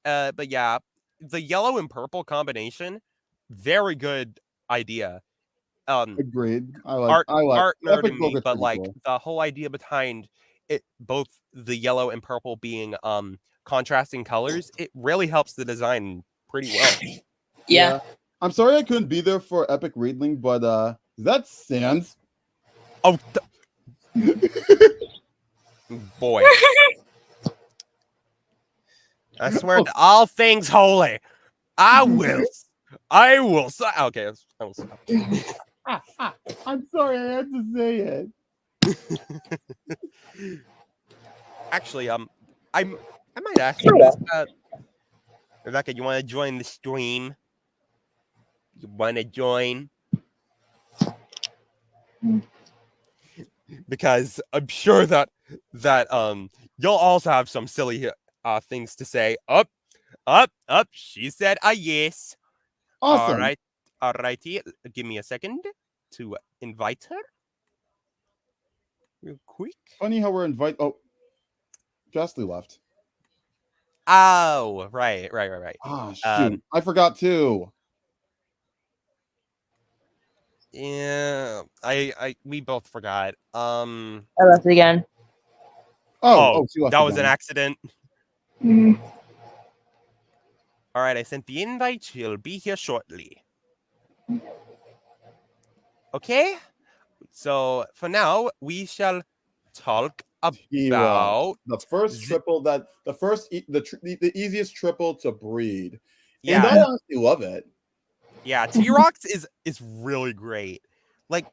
But yeah, the yellow and purple combination, very good idea. Agreed. I like art nerd Epic in me, Bogart's but pretty like cool. the whole idea behind it, both the yellow and purple being contrasting colors, it really helps the design pretty well. Yeah. I'm sorry I couldn't be there for Epic Readling, but is that Sans? Oh boy. I swear to all things holy, I will. Okay, I will stop. I'm sorry, I had to say it. Actually, I might ask you this. Rebecca, you want to join the stream? You want to join? Because I'm sure that you'll also have some silly things to say. Up. She said a yes. Awesome. All righty. Give me a second to invite her. Real quick. Funny how we're Oh, Ghastly left. Oh, right. Ah, shoot. I forgot too. Yeah, we both forgot. I left again. Oh, she left that was again. an accident. Mhm. All right, I sent the invite. She'll be here shortly. Okay, so for now we shall talk about the first triple the easiest triple to breed. Yeah. And I honestly love it. Yeah, T-Rox is really great. Like,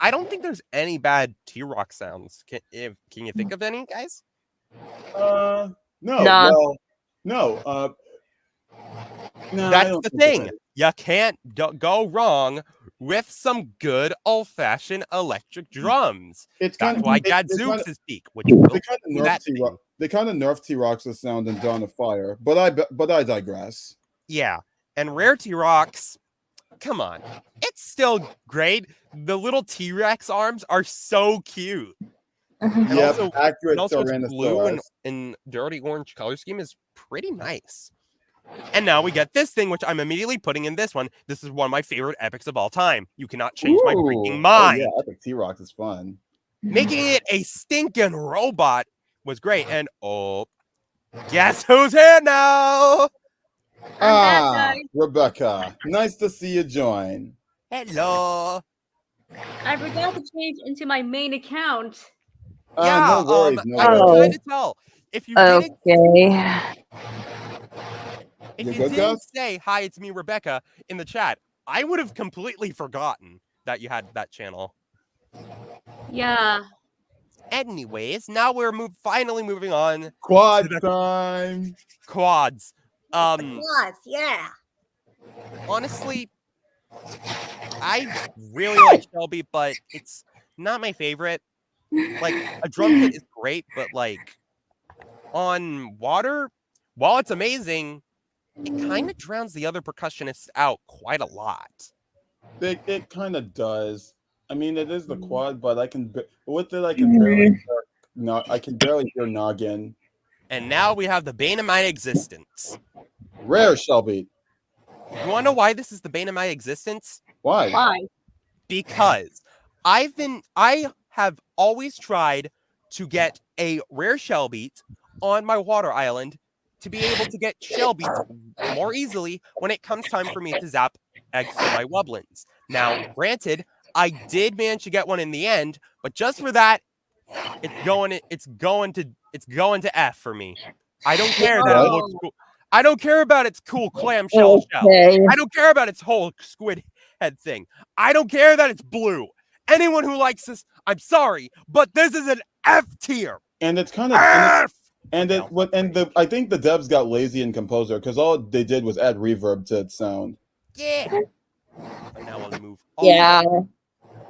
I don't think there's any bad T-Rox sounds. Can you think of any, guys? No. Nah. Well, no. No, I That's don't the think you're thing. right. You can't go wrong with some good old-fashioned electric drums. It's That's kind of why they kind of Gadzooks' peak, which will they kind of do nerf that T thing. Rock. They kind of nerf T-Rox's sound in Dawn of Fire, but I digress. Yeah, and Rare T-Rocks, come on. It's still great. The little T-Rex arms are so cute. And Yep, also, accurate its blue Tyrannosaurus. and dirty orange color scheme is pretty nice. And now we get this thing, which I'm immediately putting in this one. This is one of my favorite epics of all time. You cannot change my freaking Oh mind. yeah, Epic T-Rox is fun. Making it a stinking robot was great. And oh, guess who's here now? Rebecca, nice to see you join. Hello. I forgot to change into my main account. No worries, no I can Oh. worries. kind of tell. If you didn't, Okay. if You you good, didn't Gus? say hi, it's me, Rebecca, in the chat, I would have completely forgotten that you had that channel. Yeah. Anyways, now we're finally moving on. Quad the- time. Quads. Plus, yeah. Honestly, I really like Shelby, but it's not my favorite. Like, a drum kit is great, but like on water, while it's amazing, it kind of drowns the other percussionists out quite a lot. It kind of does. I mean, it is the quad, but with it I can barely I can barely hear Noggin. And now we have the bane of my existence. Rare Shelby. You want to know why this is the bane of my existence? Why? Why? Because I have always tried to get a rare shell beat on my water island to be able to get shell beats more easily when it comes time for me to zap eggs for my wubblins. Now, granted, I did manage to get one in the end, but just for that, it's going to F for me. I don't care that it looks cool. I don't care about its cool clamshell shell. Okay. I don't care about its whole squid head thing. I don't care that it's blue. Anyone who likes this, I'm sorry, but this is an F tier. And it's kind of F. I think the devs got lazy in Composer because all they did was add reverb to its sound. Yeah. But now we'll move on. Yeah.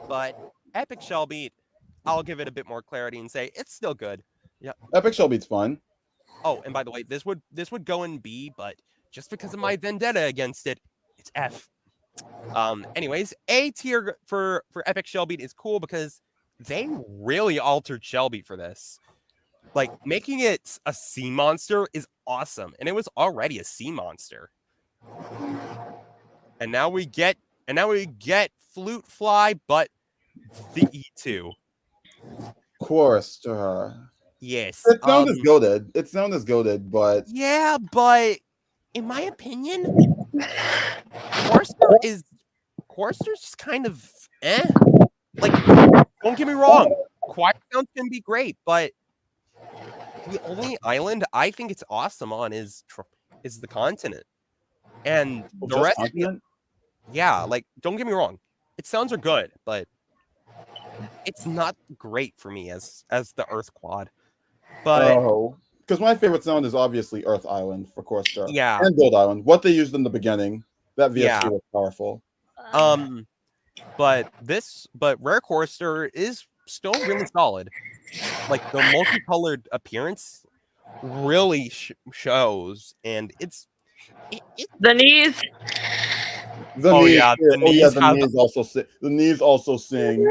But Epic Shell Beat, I'll give it a bit more clarity and say it's still good. Epic Shell Beat's fun. Oh, and by the way, this would go in B, but just because of my vendetta against it, it's F. Anyways, A tier for Epic Shell Beat is cool because they really altered Shell Beat for this. Like, making it a sea monster is awesome, and it was already a sea monster. And now we get Flute Fly, but the E2. Chorister. Yes. Its sound is goated. Its sound is goated, but Yeah, but in my opinion, Chorister's just kind of Like, don't get me wrong, quiet sounds can be great, but the only island I think it's awesome on is the continent, and the just rest, Continent? yeah, like, don't get me wrong, its sounds are good, but it's not great for me as the Earth quad. But because my favorite sound is obviously Earth Island for Chorister. yeah, And Gold Island. What they used in the beginning, that VST Yeah. was powerful. but Rare Chorister is still really solid. Like, the multicolored appearance really shows, and it's The knees. The Oh, knees, yeah, the knees the have- knees also sing. The knees also sing.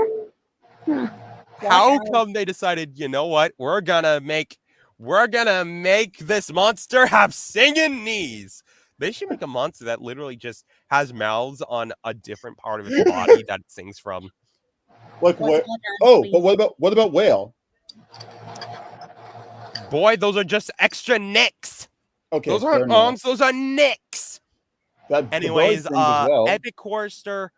how come they decided, you know what, we're gonna make this monster have singing knees. They should make a monster that literally just has mouths on a different part of its body that it sings from. Like What's what? going on, Oh, please? but what about whale? Boy, those are just extra nicks. Okay, Those fair aren't enough. arms, those are nicks. The belly Anyways, sings as well. Epic Chorister,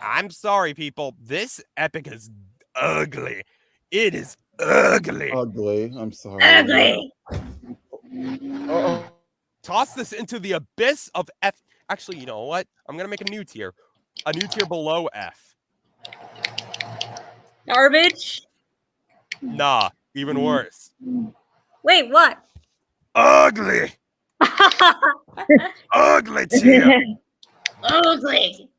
I'm sorry, people. This epic is ugly. It is ugly. Ugly. I'm sorry. Ugly. Uh-oh. Toss this into the abyss of F. Actually, you know what? I'm gonna make a new tier below F. Garbage. Nah, even worse. Wait, what? Ugly. Ugly tier. Ugly.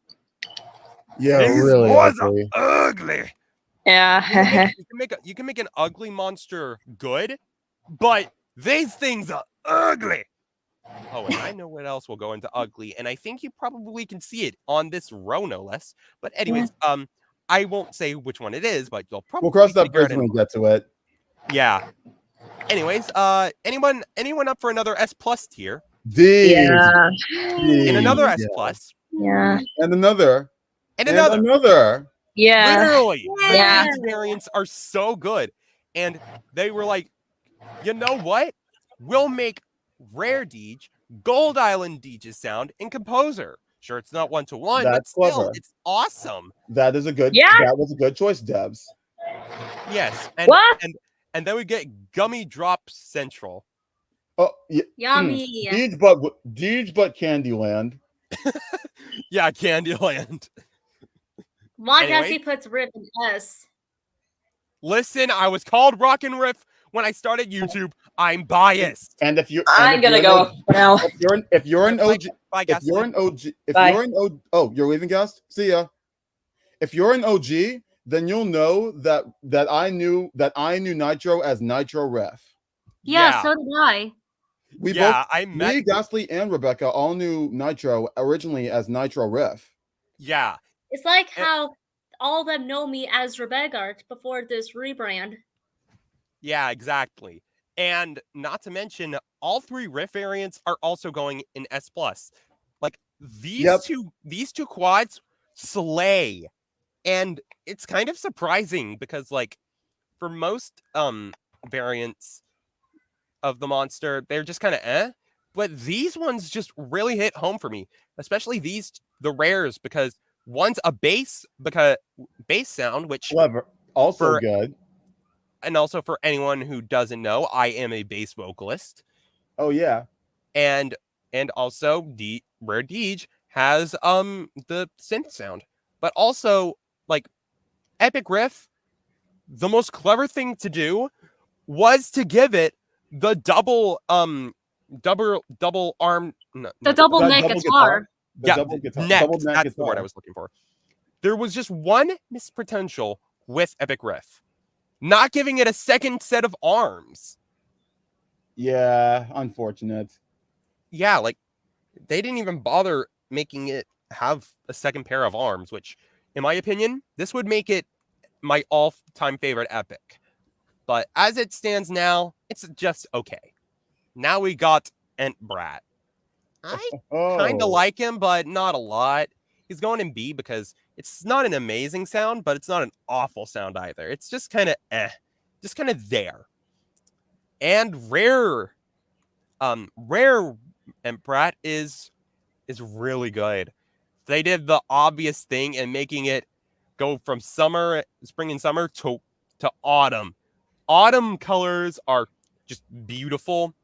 Yeah, These really boys ugly. are ugly. Yeah. You can make an ugly monster good, but these things are ugly. Oh, and I know what else will go into ugly, and I think you probably can see it on this row, no less. But anyways, I won't say which one it is, but you'll We'll probably cross that figure bridge it when out. we get to it. Yeah. Anyways, anyone up for another S plus tier D. Yeah. and another Yeah. S plus Yeah. And another. and And another. another. Yeah. Literally, the Yeah. Deej variants are so good, and they were like, you know what? We'll make Rare Deej, Gold Island Deej's sound, and Composer. Sure, it's not 1-to-1, but That's still, clever. it's awesome. That is a good. Yeah. That was a good choice, Debs. Yes, What? and then we get Gummy Drop Central. Oh, yeah. Yummy. Deej, but Candyland. Yeah, Candyland. Why Anyway. he puts Rip in S? Listen, I was called Rockin' Riff when I started YouTube. I'm biased. And if you, I'm gonna go now. If you're an OG, Bye, if you're Gasoline. an OG, if Bye. you're an OG, oh, you're leaving, Gast? See ya. If you're an OG, then you'll know that I knew Nitro as Nitro Ref. Yeah, so did I. We I met. me, Ghastly, and Rebecca all knew Nitro originally as Nitro Ref. Yeah, It's like how all of them know me as Rebecca before this rebrand. yeah, exactly. And not to mention, all three riff variants are also going in S plus. Like these two quads slay, and it's kind of surprising because like for most variants of the monster, they're just kind of but these ones just really hit home for me, especially the rares, because one's a bass sound, which Clever, also good. And also for anyone who doesn't know, I am a bass vocalist. Oh yeah. And also Rare Deej has the synth sound. But also like Epic Riff, the most clever thing to do was to give it the double arm The double neck guitar. Double guitar. Neck, Double neck that's guitar. the word I was looking for. There was just one missed potential with Epic Riff. Not giving it a second set of arms. Yeah, unfortunate. Yeah, like they didn't even bother making it have a second pair of arms, which, in my opinion, this would make it my all-time favorite Epic. But as it stands now, it's just okay. Now we got Ent Brat. I kind of like him, but not a lot. He's going in B because it's not an amazing sound, but it's not an awful sound either. It's just kind of just kind of there. And Rare Ent Brat is really good. They did the obvious thing and making it go from spring and summer to autumn. Autumn colors are just beautiful.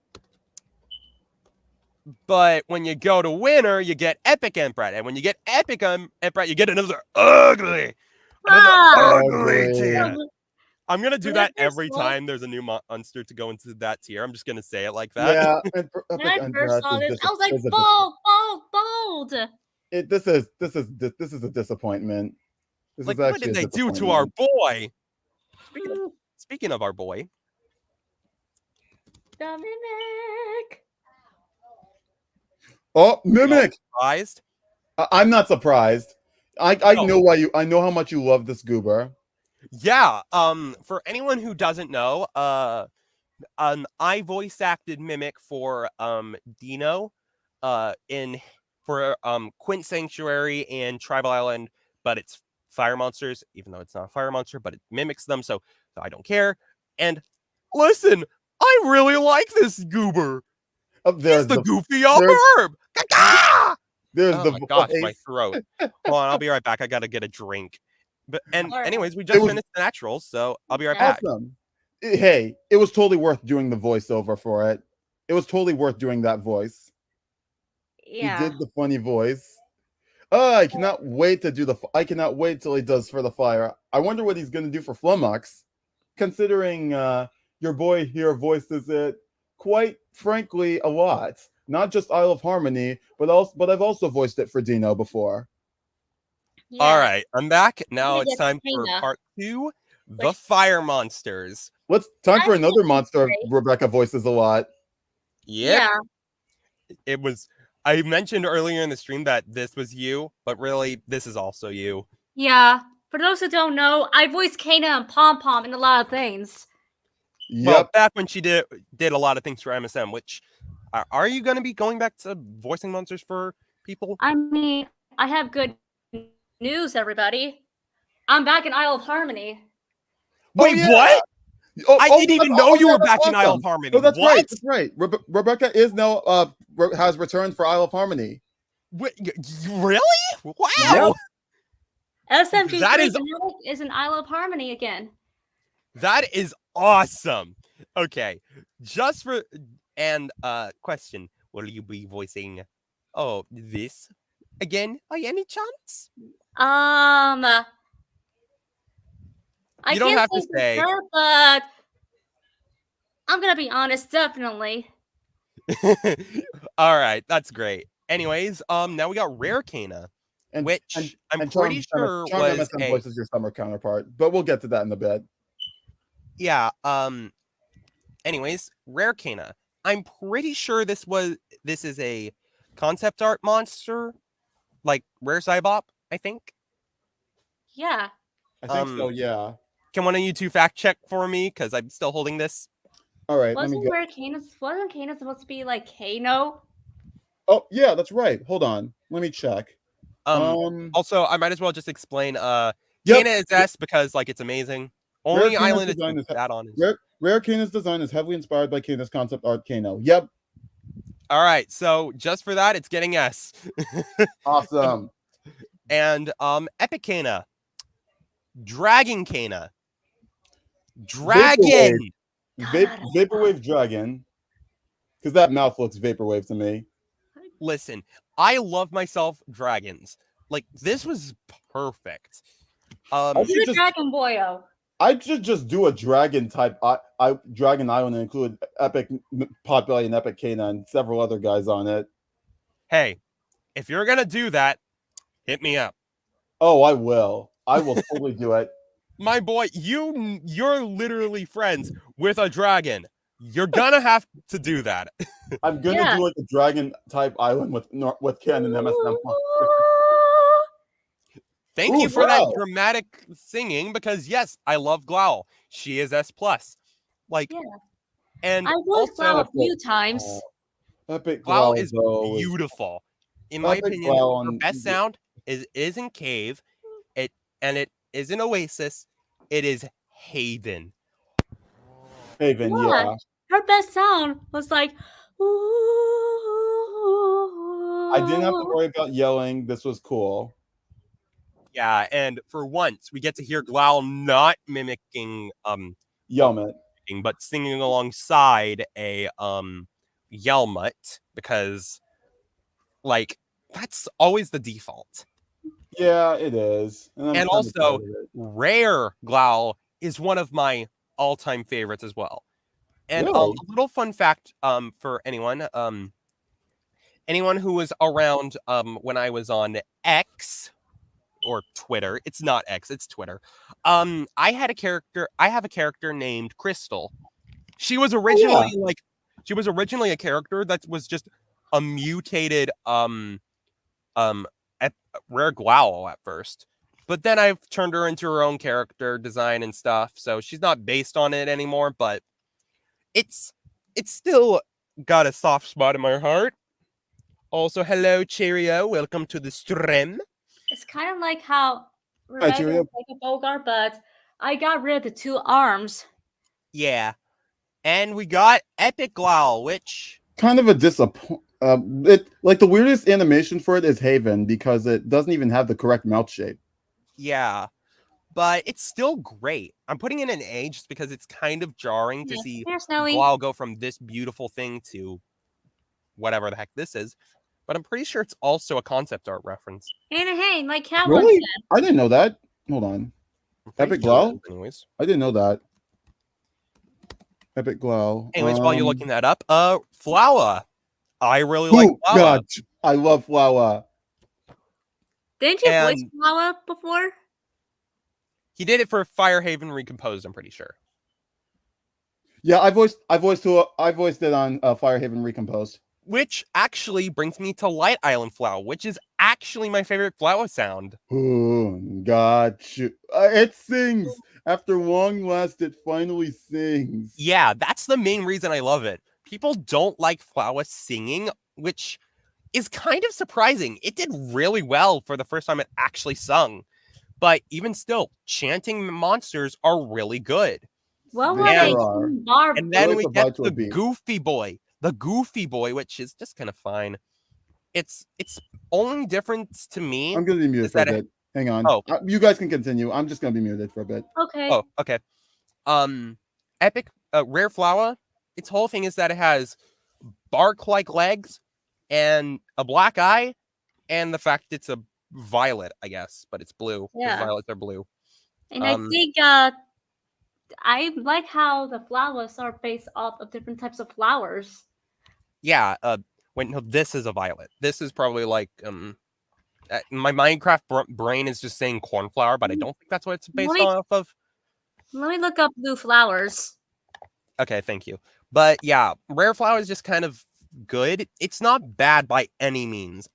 But when you go to winter, you get Epic Ent Brat. And when you get Epic Ent Brat, you get another ugly tier. I'm going to do that every time there's a new monster to go into that tier. I'm just going to say it like that. Yeah. When I first saw this, I was like, bold. This is a disappointment. Like, what did they do to our boy? Speaking of our boy. Dominic. Oh, Mimic! Surprised? I'm not surprised. I know why I know how much you love this goober. Yeah. For anyone who doesn't know, I voice acted Mimic for Dino, for Quint Sanctuary and Tribal Island, but it's fire monsters, even though it's not a fire monster, but it mimics them, so I don't care. And listen, I really like this goober. He's the goofy herb. There's oh the my gosh, voice. my throat. Hold on, I'll be right back. I gotta get a drink. But anyways, we just finished the naturals, so I'll be right back. Awesome. Hey, it was totally worth doing the voiceover for it. It was totally worth doing that voice. Yeah. He did the funny voice. Oh, I cannot wait to I cannot wait till he does for the fire. I wonder what he's gonna do for Flummox, considering your boy here voices it quite frankly a lot. not just Isle of Harmony, but I've also voiced it for Dino before. Yeah. All right, I'm back. Now gonna it's get time for Kena. part 2, the Which- fire monsters. Let's time for I another think monster great. Rebecca voices a lot. Yep, Yeah. it was. I mentioned earlier in the stream that this was you, but really, this is also you. Yeah. For those who don't know, I voiced Kana and Pom Pom in a lot of things. Well, Yep. back when she did a lot of things for MSM, which are you going to be going back to voicing monsters for people? I mean, I have good news, everybody. I'm back in Isle of Harmony. Wait, yeah. what? Oh, I didn't even know you were back in Isle of Harmony. Oh, that's What? right. That's right. Rebecca is now has returned for Isle of Harmony. Wait, really? Wow. Yep. SMG3 That is- is in Isle of Harmony again. That is awesome. Okay, just for question: will you be voicing this again by any chance? I You don't can't have to for say. sure, but I'm gonna be honest, definitely. All right, that's great. Anyways, now we got Rare Kana, which I'm pretty sure Charm was MSM voices your summer counterpart, but we'll get to that in a bit. yeah. Anyways, Rare Kana. I'm pretty sure this is a concept art monster, like Rare Cybop, I think. Yeah. I think so. Yeah. Can one of you two fact check for me? Because I'm still holding this. All right. Let me Wasn't go. Kana supposed to be like Kano? Oh yeah, that's right. Hold on. Let me check. Also, I might as well just explain. Yep. Kana is S because like it's amazing. Only Kana's island design is is- that on is. Rare Kana's design is heavily inspired by Kana's concept art Kano. Yep. All right, so just for that, it's getting S. Awesome. And Epic Kana, Dragon Kana, Dragon. Vaporwave Dragon. Because that mouth looks vaporwave to me. Listen, I love myself dragons. Like this was perfect. I He's a just- Dragon Boyo. I should just do a dragon type Dragon Island and include Epic Potbelly and Epic Kana and several other guys on it. Hey, if you're gonna do that, hit me up. Oh, I will. I will totally do it. My boy, you're literally friends with a dragon. You're gonna have to do that. I'm gonna Yeah. do like a dragon type island with Ken and MSM. Thank Ooh, you for that wow. dramatic singing because yes, I love Growl. She is S plus. Like, Yeah. and I voiced also Growl a few times. Epic Growl Growl is though, beautiful. In my Epic opinion, Growl her on- best sound is in Cave. It is in Oasis. It is Haven. Haven, Yeah. yeah. Her best sound was like. I didn't have to worry about yelling. This was cool. Yeah, and for once we get to hear Growl not mimicking Yelmet. but singing alongside a Yelmut because like that's always the default. Yeah, it is. I'm And kinda also- proud of it. Rare Growl is one of my all-time favorites as well. And Really? a little fun fact for anyone who was around when I was on X or Twitter. It's not X, it's Twitter. I have a character named Crystal. She was originally a character that was just a mutated Rare Growl at first. But then I've turned her into her own character design and stuff. So she's not based on it anymore, but it's still got a soft spot in my heart. Also, hello Cheerio, welcome to the stream. It's kind of like how Rebecca Cheerio. was like a Bogart, but I got rid of the 2 arms. Yeah. And we got Epic Growl, which Kind of a disappointment. It like the weirdest animation for it is Haven because it doesn't even have the correct mouth shape. yeah. But it's still great. I'm putting in an A just because it's kind of jarring to see Here, Snowy. Growl go from this beautiful thing to whatever the heck this is. But I'm pretty sure it's also a concept art reference. Hey, my cat Really? once said. I didn't know that. Hold on. I'm pretty Epic sure it Growl? is anyways. I didn't know that. Epic Growl. Anyways, while you're looking that up, Flower. I really like Oh Flower. God, I love Flower. Didn't you voice And Flower before? he did it for Firehaven Recomposed, I'm pretty sure. Yeah, I voiced it on Firehaven Recomposed. Which actually brings me to Light Island Flower, which is actually my favorite Flower sound. Oh, gotcha. It sings. After long last, it finally sings. Yeah, that's the main reason I love it. People don't like Flower singing, which is kind of surprising. It did really well for the first time it actually sung. But even still, chanting monsters are really good. What They were they? sure are. Barb. And then like we the get Vitro the beat. Goofy Boy. The Goofy Boy, which is just kind of fine. It's only difference to me I'm gonna be muted is for a that bit. Hang on. Oh. You guys can continue. I'm just gonna be muted for a bit. Okay. Oh, okay. Epic Rare Flower, its whole thing is that it has bark-like legs and a black eye, and the fact it's a violet, I guess, but it's blue. 'Cause Yeah. violets are blue. And I think I like how the flowers are based off of different types of flowers. Yeah, wait, no, this is a violet. This is probably like my Minecraft brain is just saying cornflower, but I don't think that's what it's based off of. Let me look up blue flowers. Okay, thank you. But yeah, Rare Flower is just kind of good. It's not bad by any means.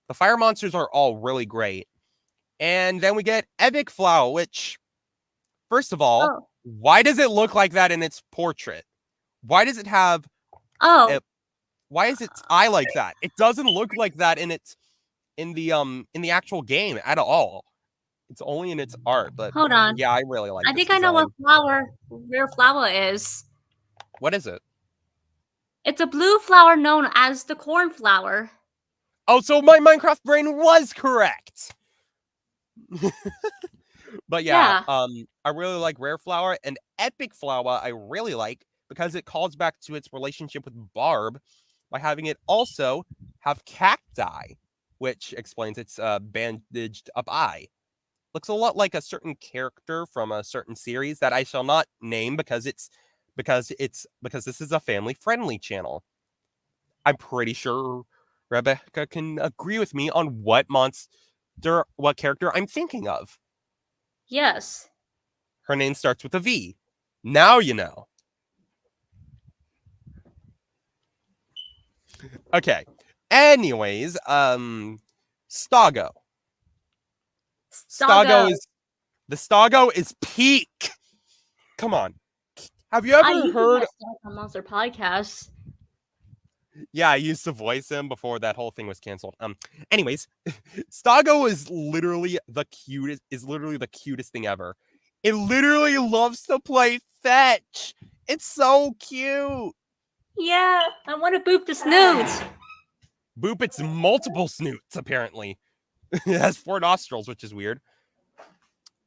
The fire monsters are all really great. And then we get Epic Flower, which, first of all, Oh. why does it look like that in its portrait? Why does it have Oh. why is its eye like that? It doesn't look like that in the actual game at all. It's only in its art, but Hold on. yeah, I really like I this think I know design. what rare flower is. What is it? It's a blue flower known as the cornflower. Oh, so my Minecraft brain was correct. But yeah, I really like Rare Flower, and Epic Flower I really like because it calls back to its relationship with Barb by having it also have cacti, which explains its bandaged up eye. Looks a lot like a certain character from a certain series that I shall not name because this is a family friendly channel. I'm pretty sure Rebecca can agree with me on what character I'm thinking of. Yes. Her name starts with a V. Now you know. Okay. Anyways, Stago. The Stago is peak. Come on. Have you ever heard on Monster Podcast? Yeah, I used to voice him before that whole thing was canceled. Anyways, Stago is literally the cutest thing ever. It literally loves to play fetch. It's so cute. Yeah, I want to boop the snoot. Boop its multiple snoots, apparently. It has 4 nostrils, which is weird.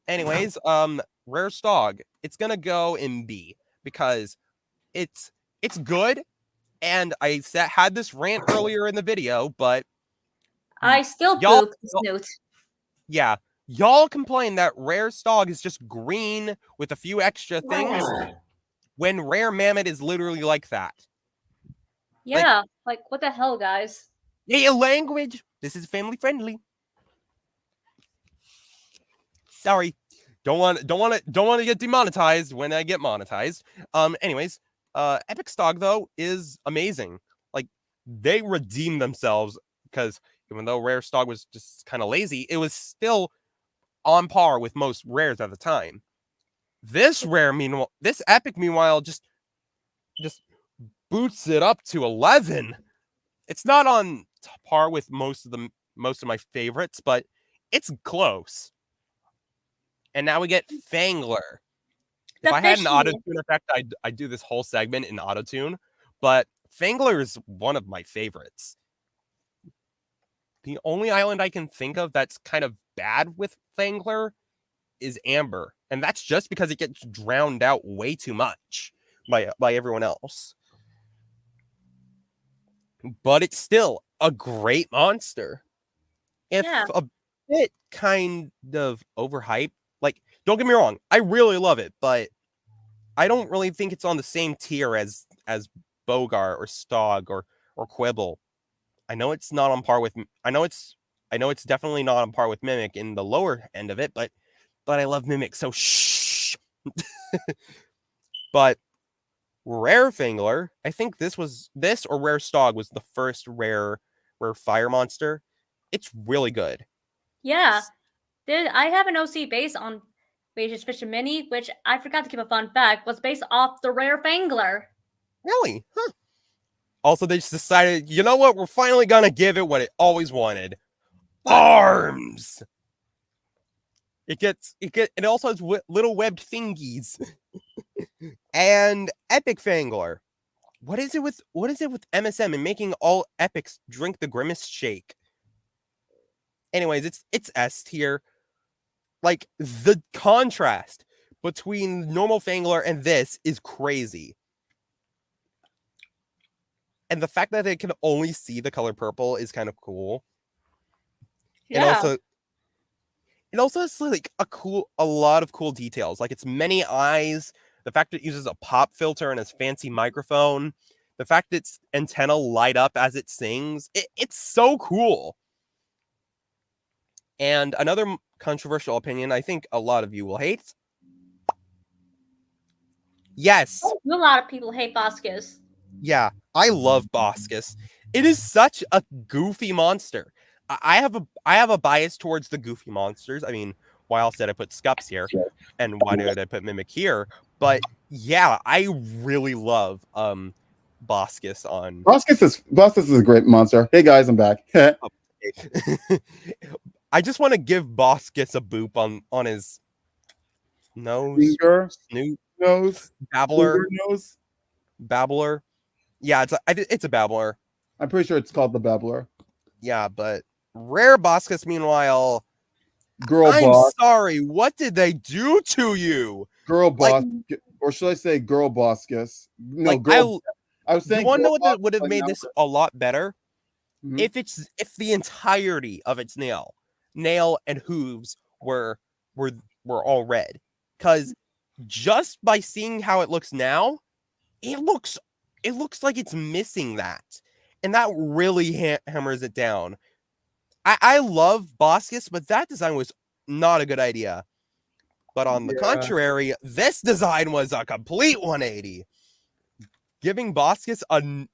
Anyways, Rare Stog, it's gonna go in B because it's good. And I had this rant earlier in the video, but I still y'all- boop the snoot. yeah, y'all complain that Rare Stog is just green with a few extra things when Rare Mammoth is literally like that. Yeah, like what the hell, guys? Yeah, language. This is family friendly. Sorry. Don't want to get demonetized when I get monetized. Anyways, Epic Stog though is amazing. Like they redeemed themselves because even though Rare Stog was just kind of lazy, it was still on par with most rares at the time. This Epic meanwhile just boots it up to 11. It's not on par with most of my favorites, but it's close. And now we get Fangler. If I had an auto-tune effect, I'd do this whole segment in auto-tune, but Fangler is one of my favorites. The only island I can think of that's kind of bad with Fangler is Amber, and that's just because it gets drowned out way too much by everyone else. But it's still a great monster. If a bit kind of overhyped, like, don't get me wrong, I really love it, but I don't really think it's on the same tier as Bogar or Stog or Quibble. I know it's not on par with. I know it's definitely not on par with Mimic in the lower end of it, but I love Mimic, so shh. But Rare Fangler, I think this or Rare Stog was the first rare fire monster. It's really good. Yeah. I have an OC based on Wages Fish and Mini, which I forgot to give a fun fact, was based off the Rare Fangler. Really? Huh. Also, they just decided, you know what? We're finally gonna give it what it always wanted. Arms! It also has little webbed thingies. And Epic Fangler. What is it with MSM and making all epics drink the Grimace Shake? Anyways, it's S tier. Like, the contrast between normal Fangler and this is crazy. And the fact that they can only see the color purple is kind of cool. Yeah. It also has like a lot of cool details. Like its many eyes, the fact that it uses a pop filter and its fancy microphone, the fact that its antenna light up as it sings. It's so cool. And another controversial opinion, I think a lot of you will hate. Yes. A lot of people hate Boscus. Yeah, I love Boscus. It is such a goofy monster. I have a bias towards the goofy monsters. I mean, why else did I put Scups here? And why did I put Mimic here? But yeah, I really love Boscus on. Boscus is a great monster. Hey guys, I'm back. I just want to give Boscus a boop on his nose, Finger, snoot, nose, babbler, nose. babbler. Yeah, it's a babbler. I'm pretty sure it's called the Babbler. Yeah, but Rare Boscus, meanwhile, I'm boss. Sorry, what did they do to you? Girl boss, or should I say girl Boscus? No, like, girl. I was saying. You want to know what would have made this a lot better? Mm-hmm. If the entirety of its nail and hooves were all red, because just by seeing how it looks now, it looks like it's missing that, and that really hammers it down. I love Boscus, but that design was not a good idea. But on the contrary, this design was a complete 180, giving Boscus a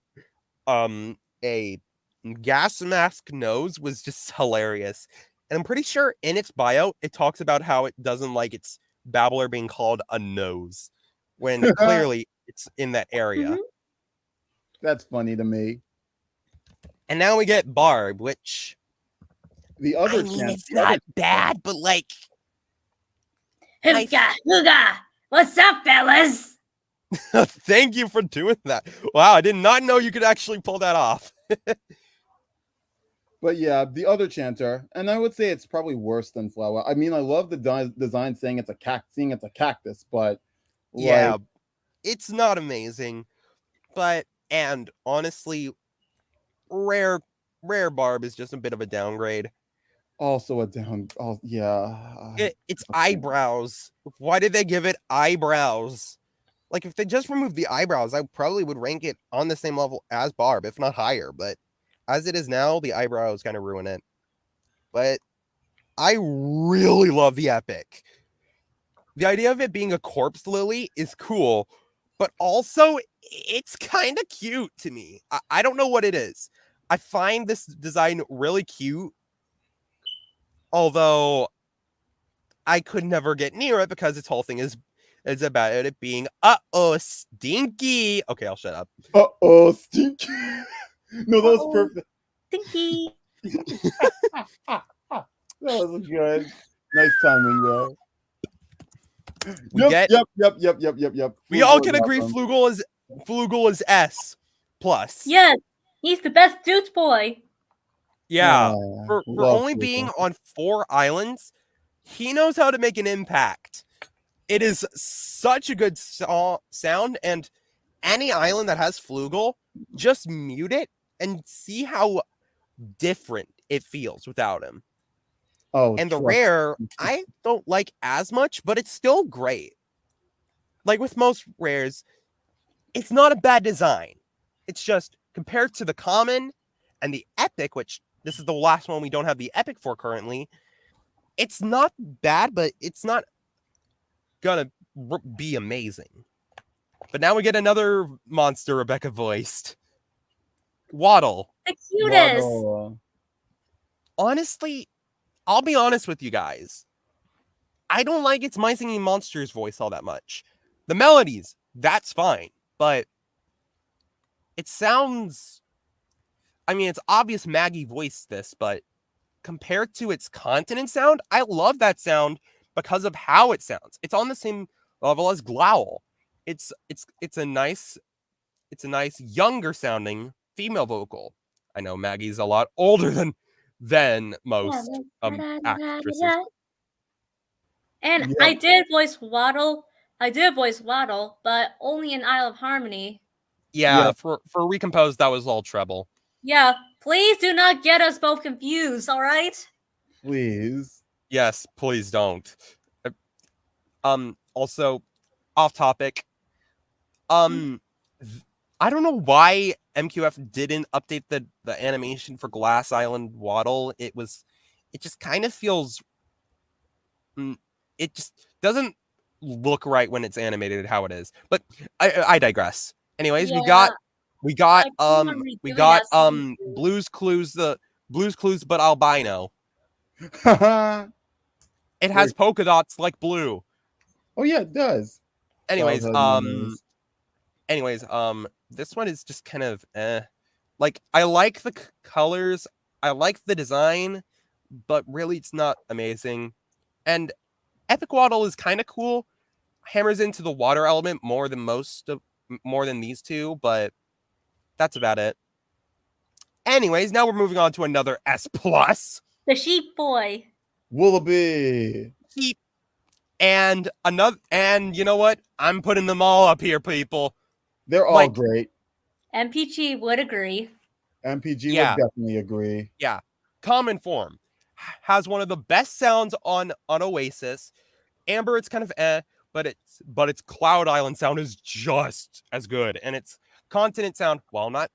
gas mask nose was just hilarious. And I'm pretty sure in its bio it talks about how it doesn't like its babbler being called a nose, when clearly it's in that area. Mm-hmm. That's funny to me. And now we get Barb, which the other it's not bad, but like, Hooga, what's up, fellas? Thank you for doing that. Wow, I did not know you could actually pull that off. But yeah, the other chanter, and I would say it's probably worse than Flower. I mean, I love the design saying it's a cactus, but yeah, it's not amazing. But and honestly, rare Barb is just a bit of a downgrade. Also a down. Oh yeah, it's eyebrows. Why did they give it eyebrows? Like, if they just removed the eyebrows, I probably would rank it on the same level as Barb, if not higher. But as it is now, the eyebrows kind of ruin it. But I really love the epic. The idea of it being a corpse lily is cool, but also it's kind of cute to me. I don't know what it is. I find this design really cute, although I could never get near it because its whole thing is about it being stinky. Okay, I'll shut up. Stinky. No, that was perfect. Stinky. That was good. Nice timing there. Yep. We all can agree Flugel is S plus. Yes, he's the best dude boy. Yeah, for only being on 4 islands, he knows how to make an impact. It is such a good sound, and any island that has Flugel, just mute it and see how different it feels without him. And the rare, I don't like as much, but it's still great. Like with most rares, it's not a bad design. It's just, compared to the common And the epic, which this is the last one we don't have the epic for currently, it's not bad, but it's not gonna be amazing. But now we get another monster Rebecca voiced. Waddle. The cutest. Waddle. Honestly, I'll be honest with you guys. I don't like its My Singing Monsters voice all that much. The melodies, that's fine. But it sounds... I mean, it's obvious Maggie voiced this, but compared to its continent sound, I love that sound because of how it sounds. It's on the same level as Growl. It's a nice younger sounding female vocal. I know Maggie's a lot older than most actresses. And Yeah. I did voice Waddle. But only in Isle of Harmony. Yeah, Yeah. for Recompose, that was all treble. Yeah, please do not get us both confused, all right? Please. Yes, please don't. Also, off topic. I don't know why MQF didn't update the animation for Glass Island Waddle. It just kind of feels... it just doesn't look right when it's animated how it is. But I digress. Anyways, we got Blue's Clues, but albino. Oh It has polka dots like blue. yeah, it does. Anyways, That was this one is just kind of like, I like the colors, I like the design, but really it's not amazing. And Epic Waddle is kind of cool. Hammers into the water element more than these two, but that's about it. Anyways, now we're moving on to another S+. The Sheep Boy. Woolabee. Sheep. And you know what? I'm putting them all up here, people. They're all Like- great. MPG would agree. MPG Yeah. would definitely agree. Common Form has one of the best sounds on Oasis. Amber, it's kind of but its Cloud Island sound is just as good, and its Continent sound, while not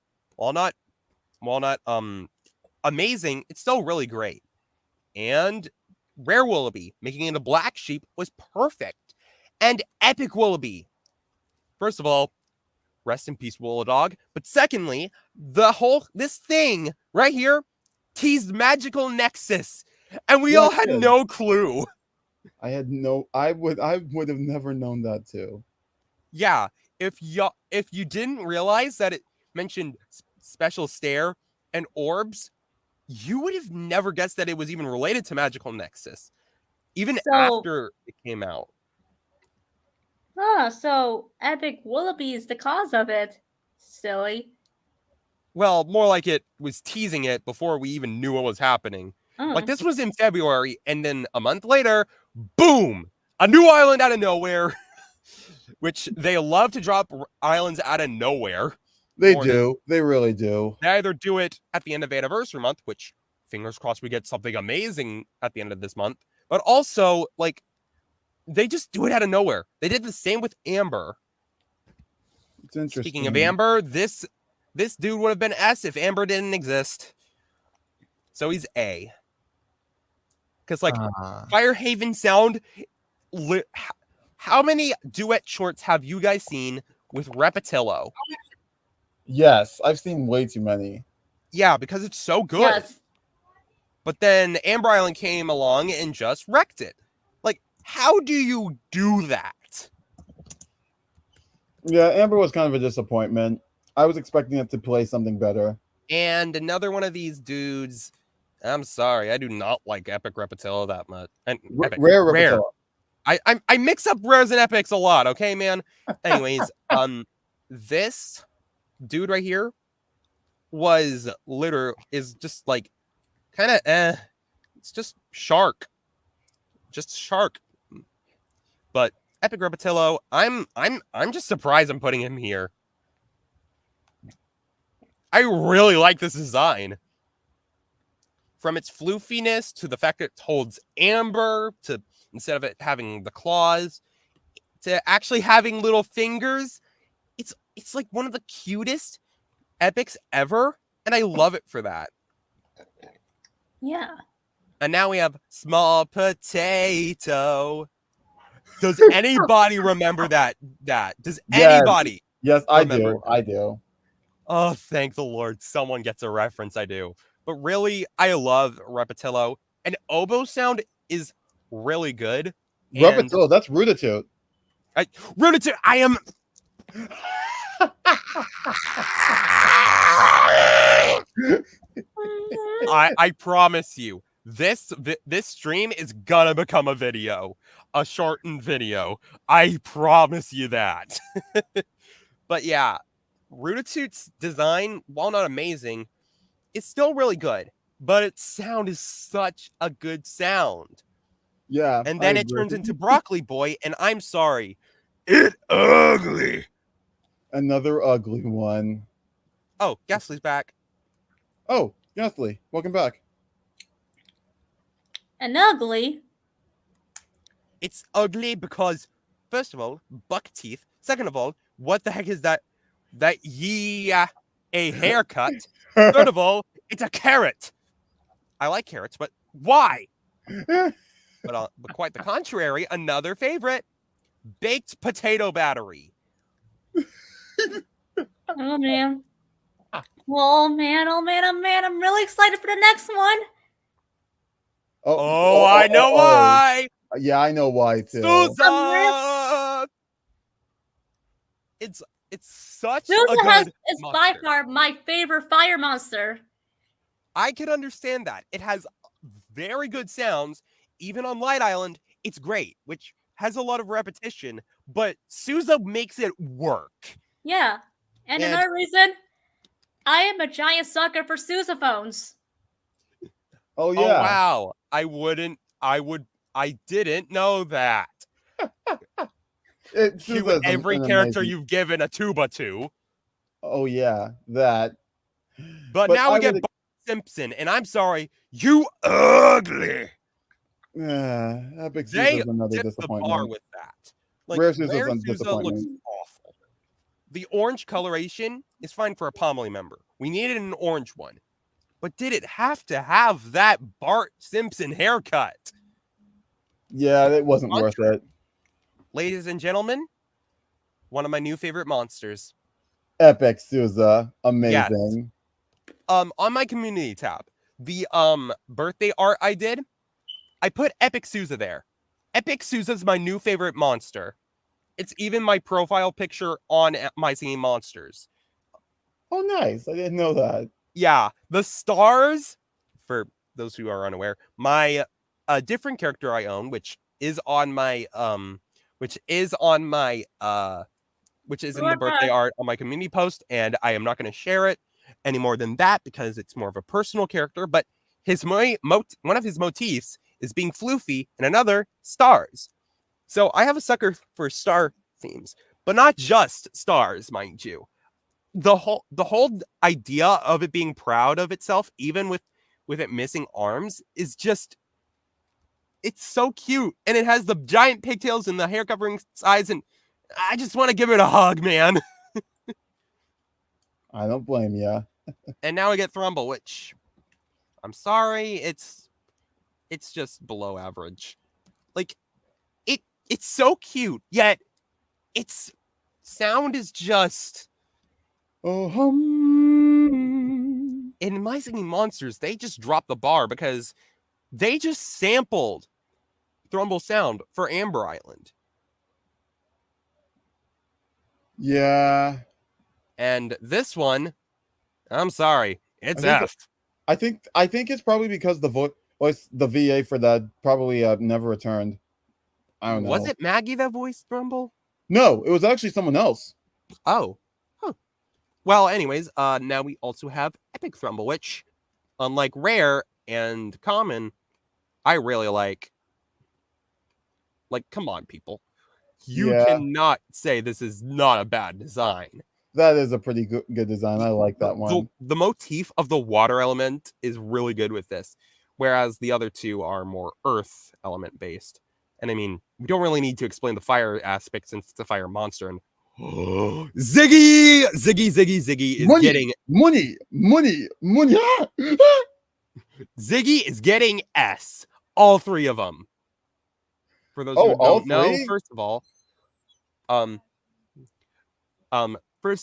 amazing, it's still really great. And Rare Woolabee, making it a black sheep, was perfect. And Epic Woolabee. First of all, rest in peace, Woolodog. But secondly, this thing right here teased Magical Nexus, and we Yeah, all it had did. no clue. I would have never known that too. Yeah, if you didn't realize that it mentioned Special Stare and Orbs, you would have never guessed that it was even related to Magical Nexus, even So- after it came out. So Epic Woolabee is the cause of it. Silly. Well, more like it was teasing it before we even knew what was happening. Mm. Like, this was in February, and then a month later, boom! A new island out of nowhere. Which they love to drop islands out of nowhere. They Or do. They really do. They either do it at the end of Anniversary Month, which, fingers crossed, we get something amazing at the end of this month. But also, like, they just do it out of nowhere. They did the same with Amber. It's interesting. Speaking of Amber, this dude would have been S if Amber didn't exist. So he's A. Because, like, Firehaven sound... How many duet shorts have you guys seen with Repetillo? Yes, I've seen way too many. Yeah, because it's so good. Yes. But then Amber Island came along and just wrecked it. Like, how do you do that? Yeah, Amber was kind of a disappointment. I was expecting it to play something better. And another one of these dudes. I'm sorry, I do not like Epic Repetillo that much. And Epic, Rare Repetillo. I mix up rares and epics a lot, okay, man? Anyways, this dude right here is just like kind of it's just shark. Just shark. But Epic Repetillo, I'm just surprised I'm putting him here. I really like this design. From its floofiness to the fact that it holds amber, to instead of it having the claws, to actually having little fingers. It's like one of the cutest epics ever. And I love it for that. Yeah. And now we have small potato. Does anybody remember that? Does Yes. anybody? Yes, I Remember do. I do. Oh, thank the Lord. Someone gets a reference. I do. But really, I love Repetillo. And oboe sound is really good. And Repetillo, that's Rootatute. Rootatute, I am. I promise you, this stream is gonna become a video, a shortened video. I promise you that. But yeah, Rootatute's design, while not amazing, is still really good. But its sound is such a good sound. Yeah. And I then it agree. turns into Broccoli Boy, and I'm sorry, it ugly. Another ugly one. Oh, Ghastly's back. Oh, Ghastly, welcome back. And ugly. It's ugly because, first of all, buck teeth. Second of all, what the heck is that? A haircut. Third of all, it's a carrot. I like carrots, but why? But quite the contrary, another favorite, baked potato battery. Oh man. Oh man, oh man, oh man. I'm really excited for the next one. Oh, I know why. Yeah, I know why too. Souza! It's such a good Is by monster. far my favorite fire monster. I can understand that. It has very good sounds. Even on Light Island, it's great, which has a lot of repetition, but Souza makes it work. Yeah. And another reason, I am a giant sucker for sousaphones. Oh yeah. Oh wow. I didn't know that. Every character you've given a tuba to. Oh yeah, that. But now we get Bart Simpson, and I'm sorry, you ugly. Epic They Sousa's another tipped the disappointment. bar with that. Like, Rare Sousa's Rare a Sousa disappointment. looks awful. The orange coloration is fine for a Pomely member. We needed an orange one. But did it have to have that Bart Simpson haircut? Yeah, it wasn't worth it. Ladies and gentlemen, one of my new favorite monsters. Epic Sousa. Amazing. Yes. On my community tab, the birthday art I did, I put Epic Sousa there. Epic Sousa's my new favorite monster. It's even my profile picture on My Singing Monsters. Oh, nice. I didn't know that. Yeah, the stars, for those who are unaware, my different character I own, which is in the birthday art on my community post, and I am not going to share it any more than that because it's more of a personal character, but one of his motifs is being floofy and another stars. So I have a sucker for star themes, but not just stars, mind you. The whole idea of it being proud of itself, even with it missing arms, is just, it's so cute. And it has the giant pigtails and the hair covering size, and I just want to give it a hug, man. I don't blame you. And now I get Thrumble, which, I'm sorry, it's just below average. Like, it's so cute, yet its sound is just... Oh, In My Singing Monsters, they just dropped the bar because they just sampled Thrumble sound for Amber Island. Yeah. And this one, I'm sorry, it's F. I think it's probably because the VA for that probably never returned. I don't know. Was it Maggie that voiced Thrumble? No, it was actually someone else. Oh. Huh. Well, anyways, now we also have Epic Thrumble, which, unlike Rare and Common, I really like. Like, come on, people. You cannot say this is not a bad design. That is a pretty good design. I like that one. The motif of the water element is really good with this, whereas the other two are more earth element based. And I mean, we don't really need to explain the fire aspect since it's a fire monster. And Ziggy is Money, getting money. Ah! Ziggy is getting S. All three of them. For those Oh, who all don't know, three? first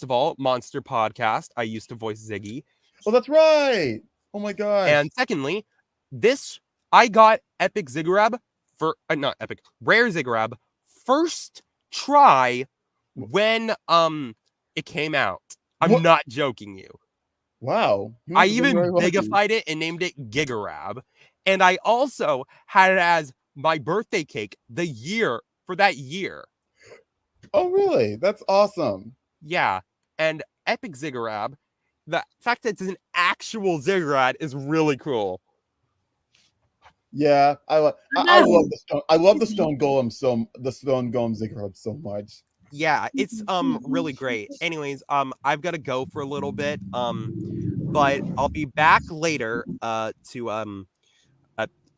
of all, Monster Podcast. I used to voice Ziggy. Oh, that's right. Oh my gosh. And secondly, I got Epic Ziggurat for not Epic, Rare Ziggurat first try when it came out. I'm What? not joking you. Wow. You I must have been even very lucky. bigified it and named it Gigarab. And I also had it as my birthday cake for that year. Oh, really? That's awesome. Yeah. And Epic Ziggurat, the fact that it's an actual Ziggurat is really cool. Yeah, I love the stone. I love the stone golem ziggurat so much. Yeah, it's really great. Anyways, I've got to go for a little bit. But I'll be back later to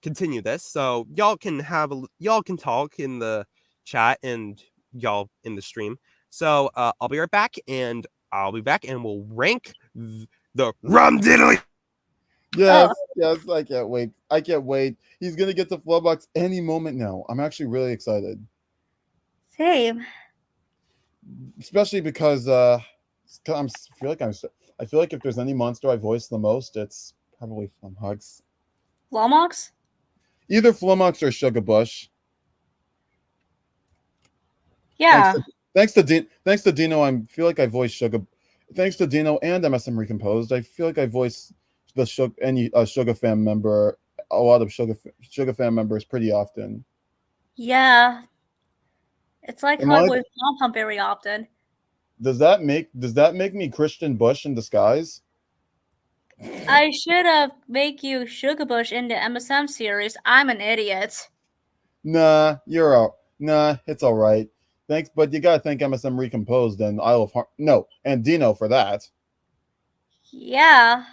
continue this. So y'all can talk in the chat and y'all in the stream. So I'll be right back and we'll rank the rum diddly. Yes, yes, I can't wait. I can't wait. He's gonna get to Flubbox any moment now. I'm actually really excited. Same. Especially because I feel like if there's any monster I voice the most, it's probably Flumhox. Lomox? Either Flumhox or Sugarbush. Yeah. Thanks to Dino, I feel like I voiced Sugar. Thanks to Dino and MSM Recomposed, I feel like I voiced the Sugar Fam member, a lot of Sugar Fam members pretty often. Yeah. It's like Am how I I- voice Pom Pom very often. Does that make me Christian Bush in disguise? I should have make you Sugar Bush in the MSM series. I'm an idiot. Nah, it's all right. Thanks, but you gotta thank MSM Recomposed and Isle of and Dino for that. Yeah.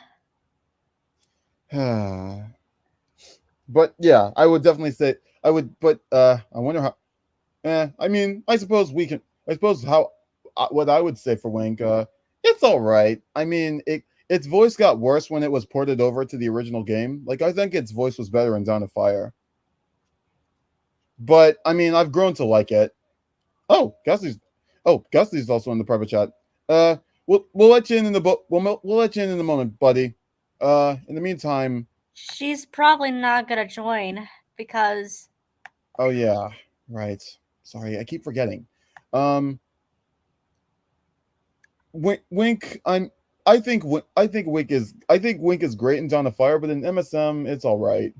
But yeah, I would definitely say I would. But I wonder how. I mean, I suppose what I would say for Wink. It's all right. I mean, its voice got worse when it was ported over to the original game. Like, I think its voice was better in Dawn of Fire. But I mean, I've grown to like it. Oh, Gusty's also in the private chat. We'll let you in the we'll let you in a moment, buddy. In the meantime, She's probably not gonna join because oh yeah, right. Sorry, I keep forgetting. Wink. I think Wink is great in Dawn of Fire, but in MSM, it's all right.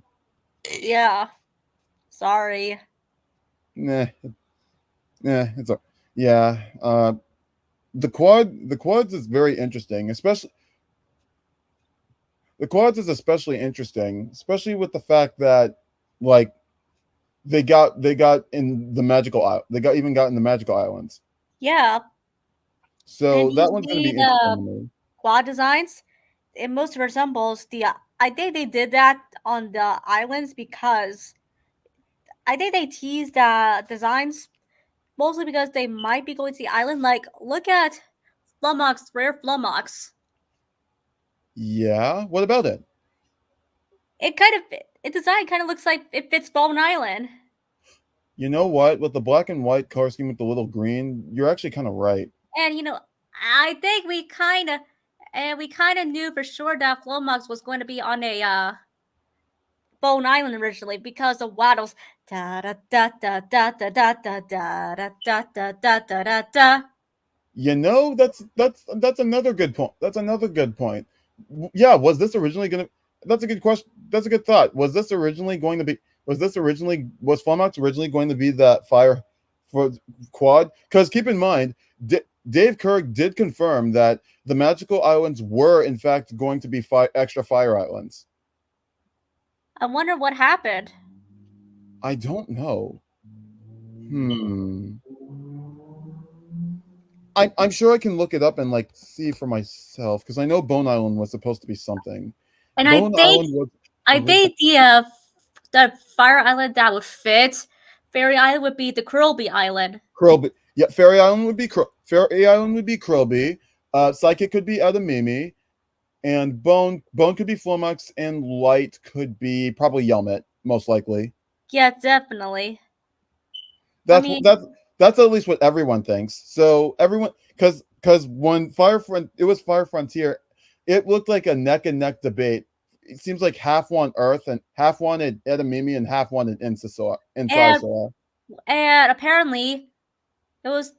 yeah. Sorry. Nah, it's all, yeah. The quads is very interesting, especially the quads is especially interesting, especially with the fact that like they got in the magical got in the magical islands. Yeah. So And that you one's going to be see interesting to me. quad designs. It most resembles the. I think they did that on the islands because I think they teased the designs mostly because they might be going to the island. Like, look at Flummox, rare Flummox. Yeah. What about it? It design kind of looks like it fits Bone Island. You know what? With the black and white color scheme with the little green, you're actually kind of right. And I think we kind of knew for sure that Flummox was going to be on a Bone Island originally because of Waddles. Da da da da da da da da da da da da da da da da. You know, that's another good point. That's another good point. Yeah, was this originally going to? That's a good question. That's a good thought. Was Flummox originally going to be that fire for quad? Because keep in mind, Dave Kirk did confirm that the magical islands were in fact going to be extra fire islands. I wonder what happened. I don't know. I'm sure I can look it up and like see for myself because I know Bone Island was supposed to be something. And Bone I think the fire island that would fit Fairy Island would be the Curlby Island. Yeah, Fairy Island would be Krillby. Psychic could be Edamame, and Bone could be Flomax, and Light could be probably Yelmet, most likely. Yeah, definitely. That's mean- that's at least what everyone thinks. So everyone, because when it was Fire Frontier, it looked like a neck and neck debate. It seems like half won Earth and half wanted Edamame and half wanted Incisor. And apparently, it was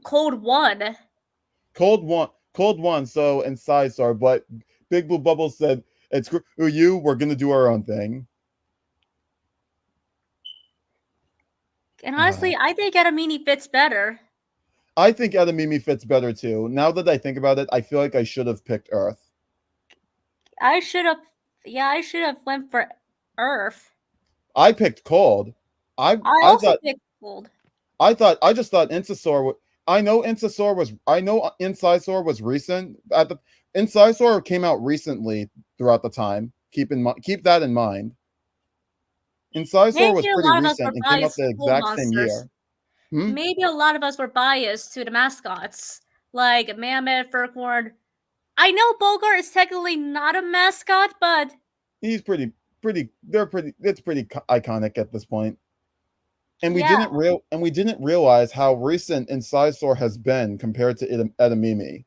Cold One. Cold one. So and Sizar, but Big Blue Bubble said, "It's you. We're gonna do our own thing." And honestly, I think Edamame fits better. I think Edamame fits better too. Now that I think about it, I feel like I should have picked Earth. I should have went for Earth. I picked Cold. I also thought picked Cold. I just thought Incisor. I know Incisor was recent. Incisor came out recently throughout the time. Keep that in mind. Incisor was pretty recent and came out the exact same year. Maybe a lot of us were biased to the mascots, like Mammoth, Furcorn. I know Bulgur is technically not a mascot, but he's pretty. It's pretty iconic at this point. And we didn't realize how recent Incisor has been compared to Edamame.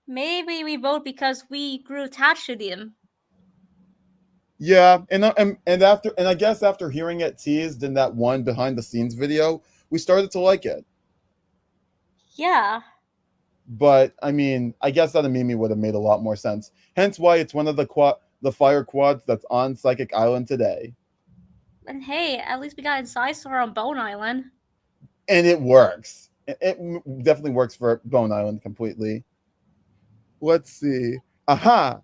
Maybe we vote because we grew attached to him. Yeah, and I guess after hearing it teased in that one behind the scenes video, we started to like it. Yeah. But I mean, I guess Edamame would have made a lot more sense. Hence why it's one of the fire quads that's on Psychic Island today. And hey, at least we got Incisor on Bone Island. And it works. It definitely works for Bone Island completely. Let's see. Aha!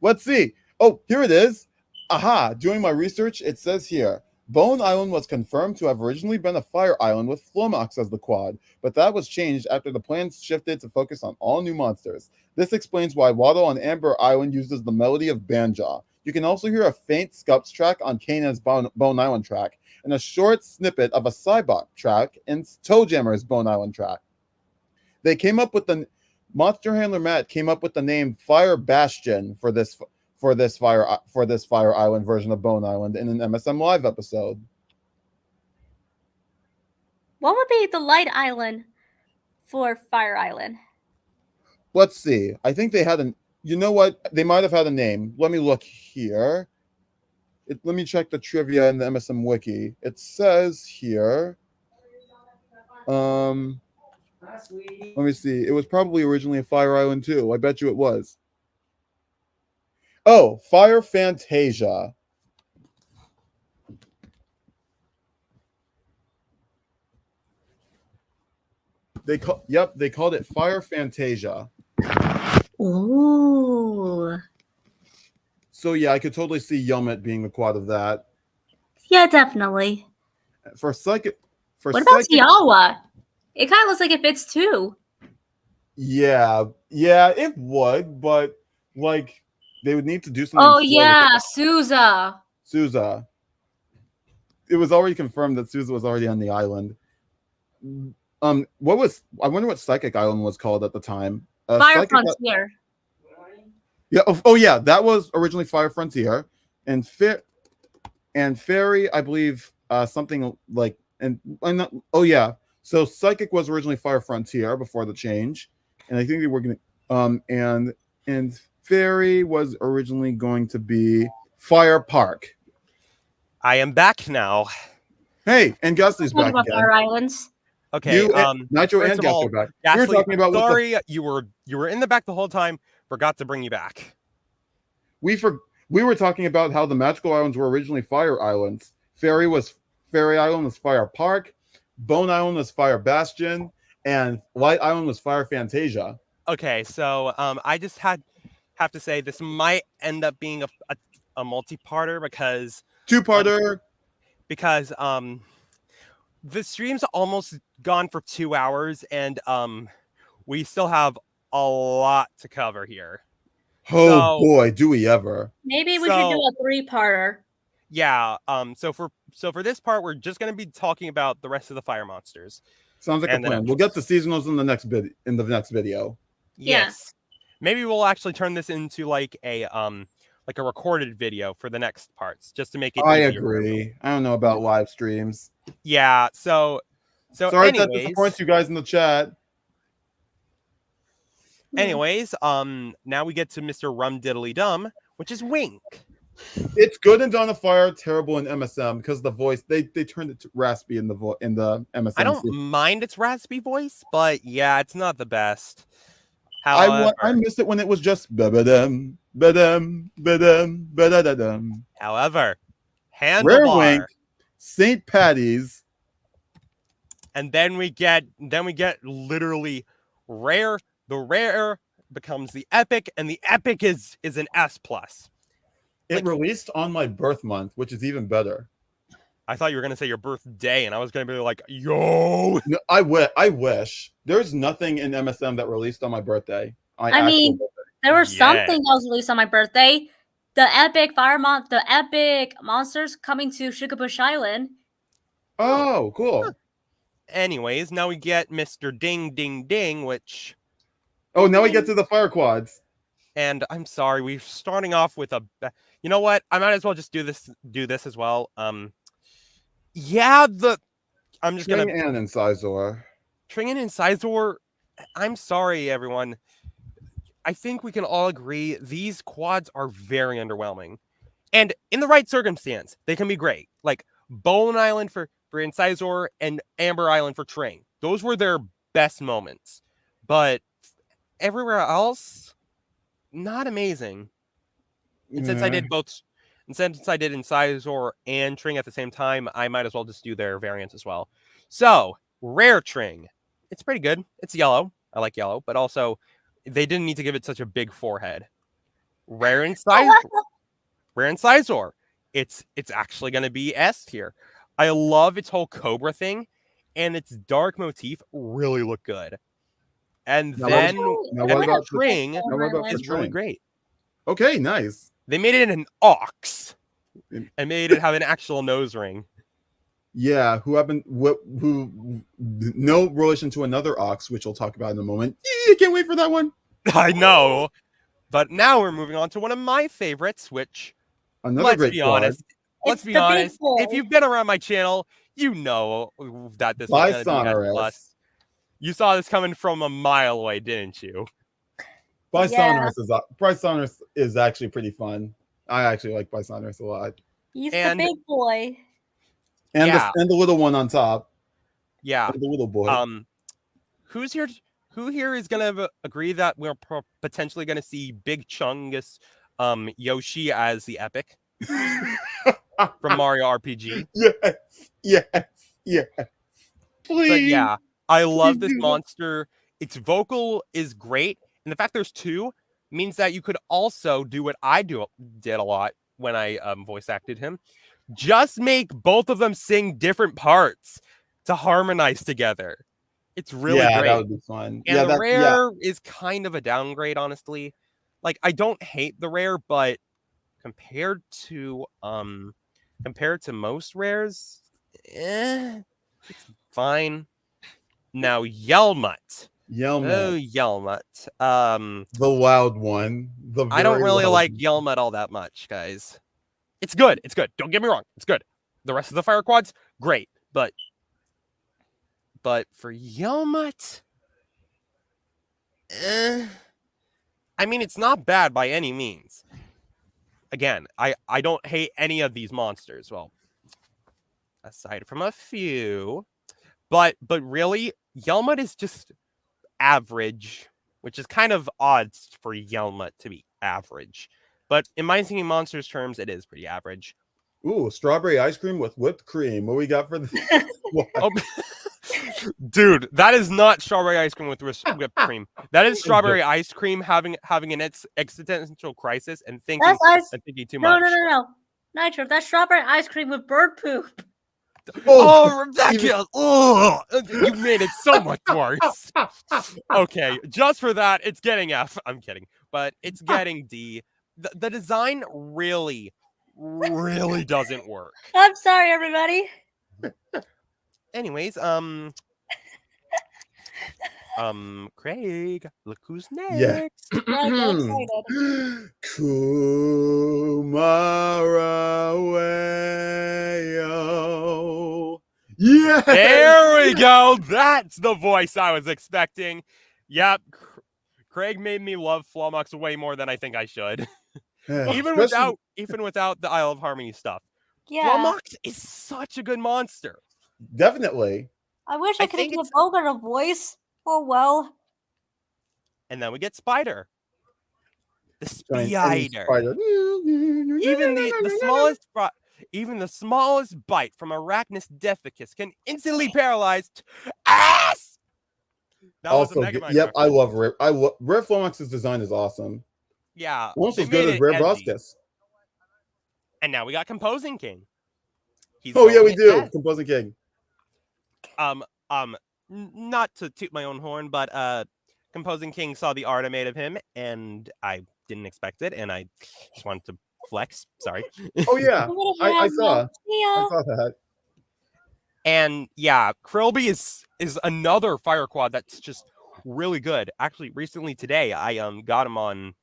Let's see. Oh, here it is. Aha! Doing my research, it says here, Bone Island was confirmed to have originally been a fire island with Flomax as the quad, but that was changed after the plans shifted to focus on all new monsters. This explains why Waddle on Amber Island uses the melody of Banjaw. You can also hear a faint Scups track on Kanan's Bone Island track, and a short snippet of a Cybot track in Toejammer's Bone Island track. Monster Handler Matt came up with the name Fire Bastion for this Fire Island version of Bone Island in an MSM Live episode. What would be the Light Island for Fire Island? Let's see. I think they had you know what? They might have had a name. Let me look here. Let me check the trivia in the MSM Wiki. It says here. Let me see. It was probably originally a Fire Island too. I bet you it was. Oh, Fire Fantasia. They called it Fire Fantasia. Ooh. So yeah, I could totally see Yelmet being the quad of that. Yeah, definitely. What about Tiawa? It kind of looks like it fits too. Yeah, it would, but like they would need to do something. Oh yeah, Souza. It was already confirmed that Souza was already on the island. I wonder what Psychic Island was called at the time. Fire Frontier. Yeah. Oh yeah, that was originally Fire Frontier, and Fairy, I believe, something like oh yeah. So Psychic was originally Fire Frontier before the change, and I think they were gonna and Fairy was originally going to be Fire Park. I am back now. Hey, and Ghastly's back again. Fire Islands. Okay, Nitro and Ghastly are back. Ghastly, we were talking about sorry, you were in the back the whole time. Forgot to bring you back. We were talking about how the magical islands were originally fire islands. Fairy Island was Fire Park, Bone Island was Fire Bastion, and Light Island was Fire Fantasia. Okay, so I just have to say this might end up being a multi-parter because two-parter because the stream's almost gone for 2 hours and we still have a lot to cover here. Oh boy, do we ever. Maybe we should do a 3-parter. Yeah, so for for this part, we're just going to be talking about the rest of the fire monsters. Sounds like a And then plan. We'll get to seasonals in the next video. Yeah. Yes. Maybe we'll actually turn this into like a recorded video for the next parts, just to make it I easier. agree. I don't know about live streams. Yeah. So Sorry that anyways, disappoints you guys in the chat. anyways, now we get to Mr. Rum Diddly Dum, which is Wink. It's good in Dawn of Fire, terrible in MSM because the voice they turned it to raspy in the MSM. I don't mind its raspy voice, but yeah, it's not the best. However, I missed it when it was just ba-ba-dum, ba-dum, ba-dum, ba-da-da-dum. However, Rare Handlebar, Wink, St. Patty's, and then we get literally rare. The rare becomes the epic, and the epic is an S plus. it released on my birth month, which is even better. I thought you were gonna say your birthday, and I was gonna be like, "Yo!" No, I wish. There's nothing in MSM that released on my birthday. I mean, there was Yeah. something else released on my birthday. The epic the epic monsters coming to Sugarbush Island. Oh, cool. Anyways, now we get Mr. Ding Ding Ding, which, Oh, now we get to the fire quads. and I'm sorry, we're starting off with you know what? I might as well just do this as well. Yeah, I'm just Tring gonna and Incisor. Tringen and Sizor. I'm sorry, everyone. I think we can all agree these quads are very underwhelming. And in the right circumstance, they can be great. Like Bone Island for Incisor and Amber Island for Tring. Those were their best moments. But everywhere else, not amazing. And since I did both, and since I did Incisor and Tring at the same time, I might as well just do their variants as well. So, Rare Tring. It's pretty good. It's yellow. I like yellow, but also they didn't need to give it such a big forehead. Rare Incisor. Rare Incisor. It's actually going to be S tier. I love its whole Cobra thing, and its dark motif really look good. And Now then what Epic about the- Tring now what about the is really Tring? great. Okay, nice. They made it an ox and made it have an actual nose ring. Yeah, who no relation to another ox, which we'll talk about in a moment. I can't wait for that one. I know. But now we're moving on to one of my favorites, which, Another let's great be quad. honest. Let's It's be the big honest. boy. If you've been around my channel, you know that this was going to be S plus. You saw this coming from a mile away, didn't you? Brysonorous is actually pretty fun. I actually like Brysonorous a lot. He's And- the big boy. And Yeah. the little one on top. Yeah. The little boy. Who here is going to agree that we're potentially going to see Big Chungus Yoshi as the epic from Mario RPG? Yes. Please. But yeah, I love this do that. monster. Its vocal is great, and the fact there's two means that you could also do what I did a lot when I voice acted him. Just make both of them sing different parts to harmonize together. It's really yeah, great. that would be fun. And the yeah. rare is kind of a downgrade, honestly. Like, I don't hate the rare, but compared to most rares, it's fine. Now Yelmut. Yelmut, Oh, Yelmut. the loud one. I don't very really loud like one. Yelmut all that much, guys. It's good. It's good. Don't get me wrong. It's good. The rest of the fire quads, great. But for Yelmut, I mean, it's not bad by any means. Again, I don't hate any of these monsters. Well, aside from a few, but really, Yelmut is just average, which is kind of odd for Yelmut to be average. But in My Singing Monsters terms, it is pretty average. Ooh, strawberry ice cream with whipped cream. What we got for the? Oh, dude, that is not strawberry ice cream with whipped cream. That is strawberry ice cream having an existential crisis and thinking too much. No. Nitro, that's strawberry ice cream with bird poop. Oh, Rebecca! Oh, you made it so much worse. Okay, just for that, it's getting F. I'm kidding, but it's getting D. The design really, really doesn't work. I'm sorry, everybody. Anyways, Craig, look who's Yeah. next. I get excited. Kumara Wayo. Yeah. There we go. That's the voice I was expecting. Yep. Craig made me love Flummox way more than I think I should. even without the Isle of Harmony stuff. Yeah. Flummox is such a good monster. Definitely. I wish I I could think give it's- Boulder a voice. Oh well. And then we get Spider. The Giant tiny Spider. spider. Even the smallest bite from Arachnus deficus can instantly paralyze ass. That was a Also, Megamind yep, I reference. love Rare. Rare Flummox's design is awesome. Yeah. Almost they as good made as it Rare edgy. Broskus. And now we got Composing King. He's Oh yeah, going we at do. that. Composing King. Not to toot my own horn, but Composing King saw the art I made of him, and I didn't expect it, and I just wanted to flex. Sorry. Oh yeah, I saw. I Yeah. saw that. And yeah, Krillby is another fire quad that's just really good. Actually, recently today, I got him on.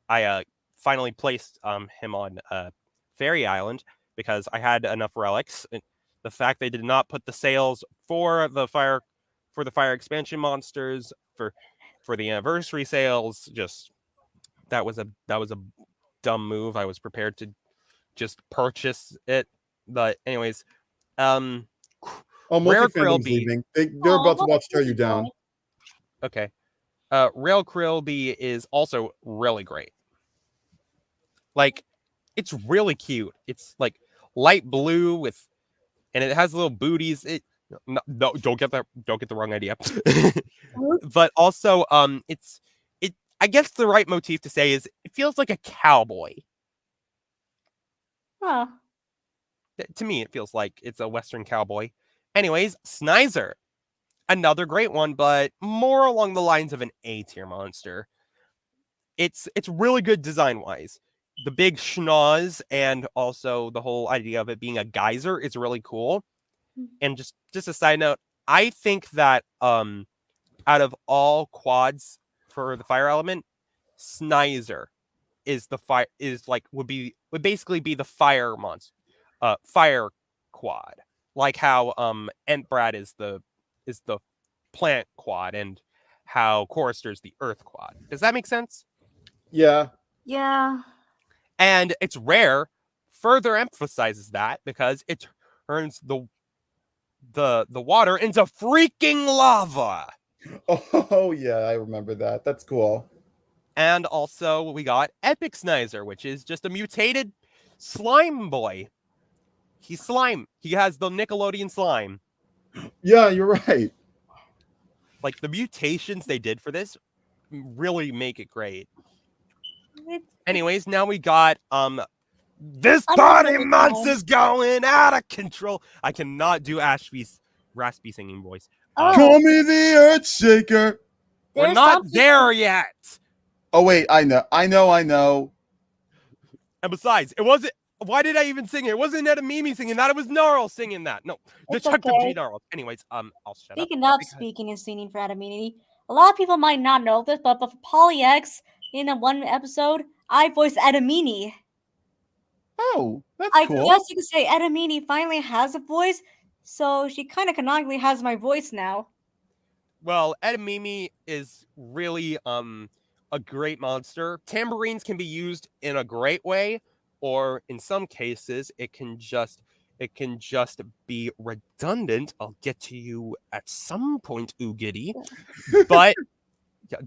I finally placed him on Fairy Island because I had enough relics. And the fact they did not put the sales for the fire expansion monsters for the anniversary sales, just that was a dumb move. I was prepared to just purchase it, but anyways, Oh, Rare multi-fandom's Krillby. leaving. They're about to watch Tear You Down. Okay. Rail Krillby is also really great. Like, it's really cute. It's like light blue and it has little booties. No, don't get the wrong idea. But also, I guess the right motif to say is it feels like a cowboy. Huh. To me, it feels like it's a Western cowboy. Anyways, Snizer. Another great one, but more along the lines of an A-tier monster. It's really good design-wise. The big schnoz and also the whole idea of it being a geyser is really cool. And just a side note, I think that out of all quads for the fire element, Snizer is would basically be the fire monster, fire quad, like how Entbrad is the plant quad and how Chorister's the earth quad. Does that make sense? Yeah. Yeah. And it's rare further emphasizes that because it turns the water into freaking lava. Oh yeah, I remember that. That's cool. And also we got Epic Snizer, which is just a mutated slime boy. He's slime. He has the Nickelodeon slime. Yeah, you're right. Like the mutations they did for this really make it great. Anyways, now we got this I'm party really monster's going out of control. I cannot do Ashby's raspy singing voice. Oh, Call me the Earth Shaker. We're there's not something- there yet. Oh wait, I know. And besides, it wasn't. Why did I even sing it? It wasn't Edamimi singing that. It was Gnarl singing that. No, It's Detective okay. G Gnarl. Anyways, I'll shut up. Speaking of because- speaking and singing for Adaminity, a lot of people might not know this, but for PolyX, in a one episode, I voiced Adamini. Oh, that's I cool. guess you could say Adamini finally has a voice, so she kind of canonically has my voice now. Well, Edamimi is really a great monster. Tambourines can be used in a great way, or in some cases, it can just be redundant. I'll get to you at some point, Oogity. But yeah,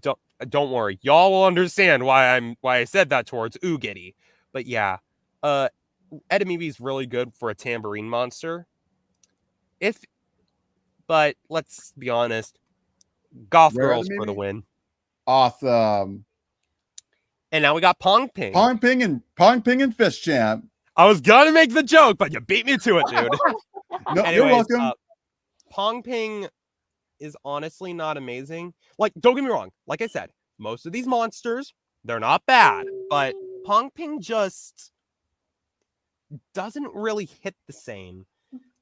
don't worry, y'all will understand why I said that towards Oogity. But yeah, Edamimi is really good for a tambourine monster. But let's be honest, Goth Rare Girls for the Edamimi? win. Awesome. And now we got Pong Ping. Pong Ping and Fish Champ. I was gonna make the joke, but you beat me to it, dude. No, you're Anyways, welcome. Pong Ping is honestly not amazing. Like, don't get me wrong. Like I said, most of these monsters, they're not bad, but Pong Ping just doesn't really hit the same.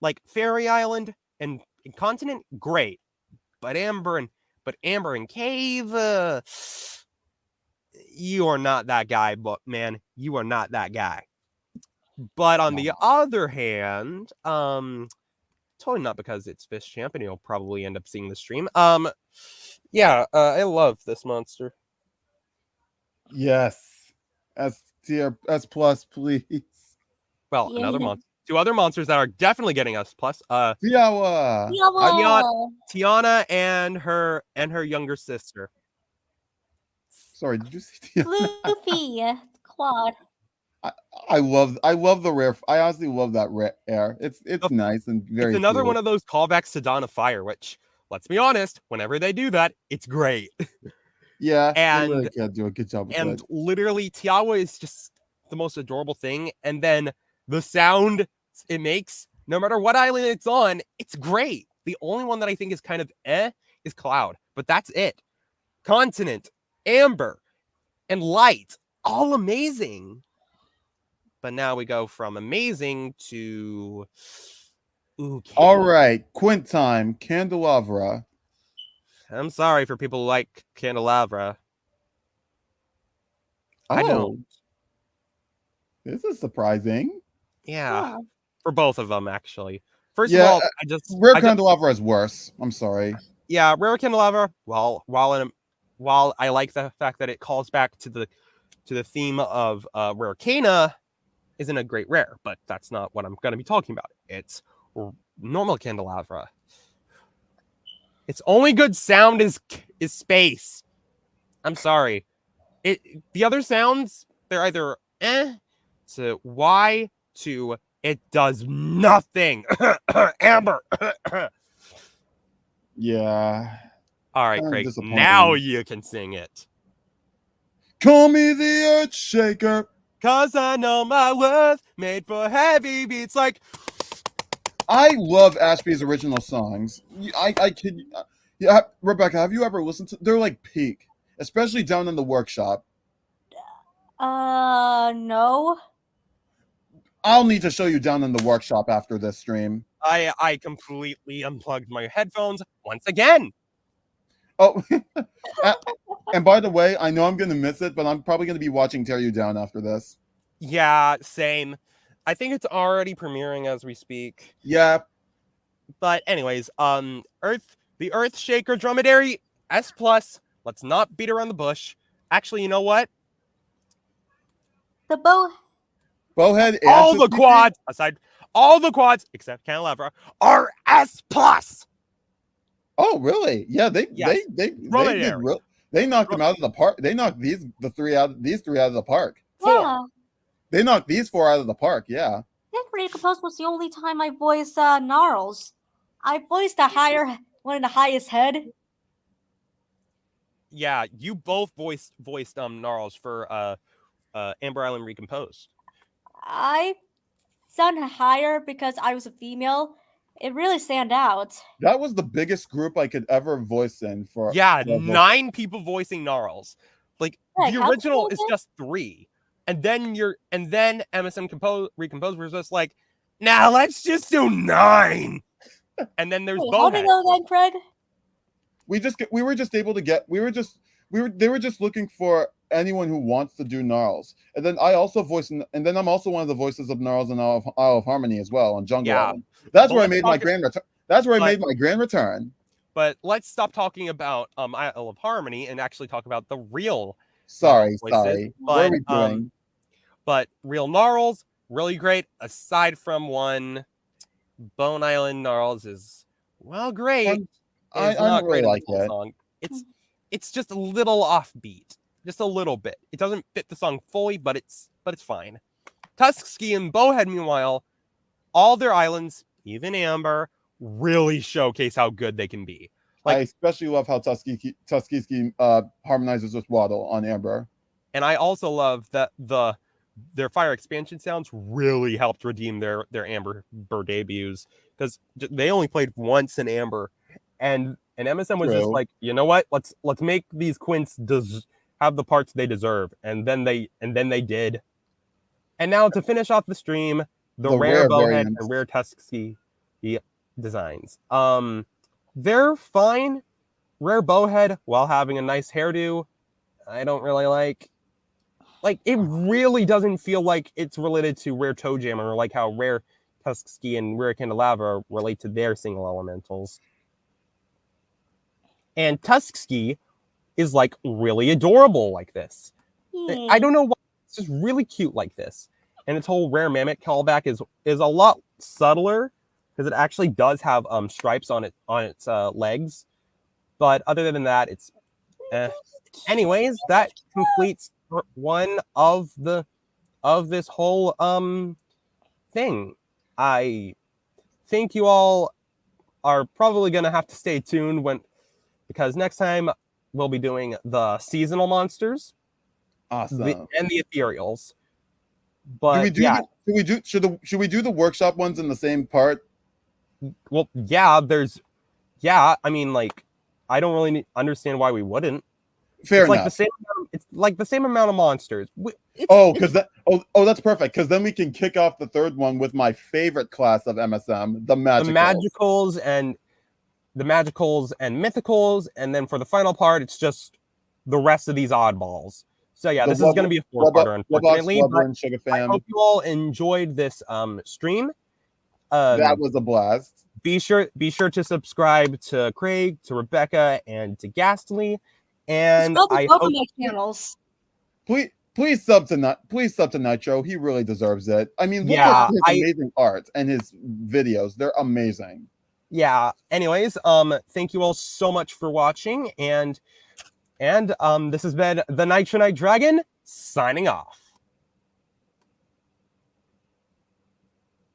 Like Fairy Island and Continent, great, but Amber and Cave, you are not that guy, but man, you are not that guy. But on the other hand, totally not because it's Fish Champ and he'll probably end up seeing the stream. Yeah, I love this monster. Yes. S plus, please. Well, Yeah. another monster. Two other monsters that are definitely getting us plus. Tiawa. Tiana and her younger sister. Sorry, did you say Tiana? Luffy, Claude. I love the rare. I honestly love that rare. It's nice and very. It's another cute. one of those callbacks to Dawn of Fire, which, let's be honest, whenever they do that, it's great. Yeah, and they really can't do a good job with and it. literally, Tiawa is just the most adorable thing. And then the sound it makes, no matter what island it's on, it's great. The only one that I think is kind of is Cloud, but that's it. Continent, Amber, and Light, all amazing. But now we go from amazing to All right, Quint time, Candelabra. I'm sorry for people who like Candelabra. Oh, I don't. This is surprising. Yeah, for both of them actually. First Yeah, of all, Rare Candelabra is worse. I'm sorry. Yeah, Rare Candelabra. While I like the fact that it calls back to the theme of Rare Cana, isn't a great rare, but that's not what I'm going to be talking about. It's normal Candelabra. Its only good sound is space. I'm sorry. The other sounds, they're either to Y to it does nothing. Amber. Yeah. All right, Kinda Craig. disappointing. Now you can sing it. Call me the Earth Shaker. 'Cause I know my worth, made for heavy beats like. I love Ashby's original songs. I kid you. Yeah, Rebecca, have you ever listened to? They're like peak, especially down in the workshop. No. I'll need to show you down in the workshop after this stream. I completely unplugged my headphones once again. Oh, and by the way, I know I'm gonna miss it, but I'm probably gonna be watching Tear You Down after this. Yeah, same. I think it's already premiering as we speak. Yeah. But anyways, the Earth Shaker Dromedary S plus. Let's not beat around the bush. Actually, you know what? The Bowhead. And All the 50 quads all the quads except Candelabra are S plus. Oh, really? Yeah, they Dromedary. they knocked them out of the park. They knocked these three out of the park. Yeah. They knocked these four out of the park. Yeah. I think Recompose was the only time I voiced Gnarls. I voiced one of the highest head. Yeah, you both voiced Gnarls for Amber Island Recomposed. I done higher because I was a female. It really stand out. That was the biggest group I could ever voice in for. Yeah, for 9 people voicing Gnarls. Like Like, the how original cool is is it? just 3. And then MSM Recompose was just like, now let's just do 9. And then there's Wait, how do Oh, you Bowhead. know then, Craig? They were just looking for anyone who wants to do Gnarls. And then I'm also one of the voices of Gnarls in Isle of Harmony as well on Jungle Yeah. Island. That's But where I let's made my talk- grand return. That's where I but- made my grand return. But let's stop talking about Isle of Harmony and actually talk about the real Sorry. voices. What are we But, doing? but real Gnarls, really great. Aside from one, Bone Island Gnarls is, well, great. I It's don't not really great like in the it. full song. It's just a little offbeat, just a little bit. It doesn't fit the song fully, but it's fine. Tuskegee and Bowhead, meanwhile, all their islands, even Amber, really showcase how good they can be. I especially love how Tuskegee harmonizes with Waddle on Amber. And I also love that their fire expansion sounds really helped redeem their Amber debuts, because they only played once in Amber, and MSM was just True. like, you know what, let's make these Quints have the parts they deserve, and then they did. And now to finish off the stream, the The rare rare bowhead variants. and rare Tuskegee designs. They're fine. Rare bowhead while having a nice hairdo, I don't really like. Like, it really doesn't feel like it's related to rare Toe Jammer, or like how rare Tuskegee and rare Candelabra relate to their single elementals. And Tuskegee is like really adorable like this. I don't know why, it's just really cute like this. And its whole rare Mammoth callback is a lot subtler because it actually does have stripes on its legs. But other than that, it's anyways, that completes one of this whole thing. I think you all are probably gonna have to stay tuned because next time we'll be doing the seasonal monsters Awesome. and the ethereals. Do But we do? yeah, Should we do the workshop ones in the same part? well, yeah, I mean, like, I don't really understand why we wouldn't. Fair It's like enough. it's like the same amount of monsters. That's perfect. Because then we can kick off the third one with my favorite class of MSM, the Magicals. The magicals and mythicals, and then for the final part, it's just the rest of these oddballs. So yeah, this is going to be a four-parter, unfortunately. But Sugar I Fam. hope you all enjoyed this stream. That was a blast. Be sure to subscribe to Craig, to Rebecca, and to Ghastly. And I hope channels. Please sub to Nitro. He really deserves it. I mean, look Yeah, at his amazing art and his videos. They're amazing. yeah. Anyways, thank you all so much for watching, and this has been the Nitro Night Dragon signing off.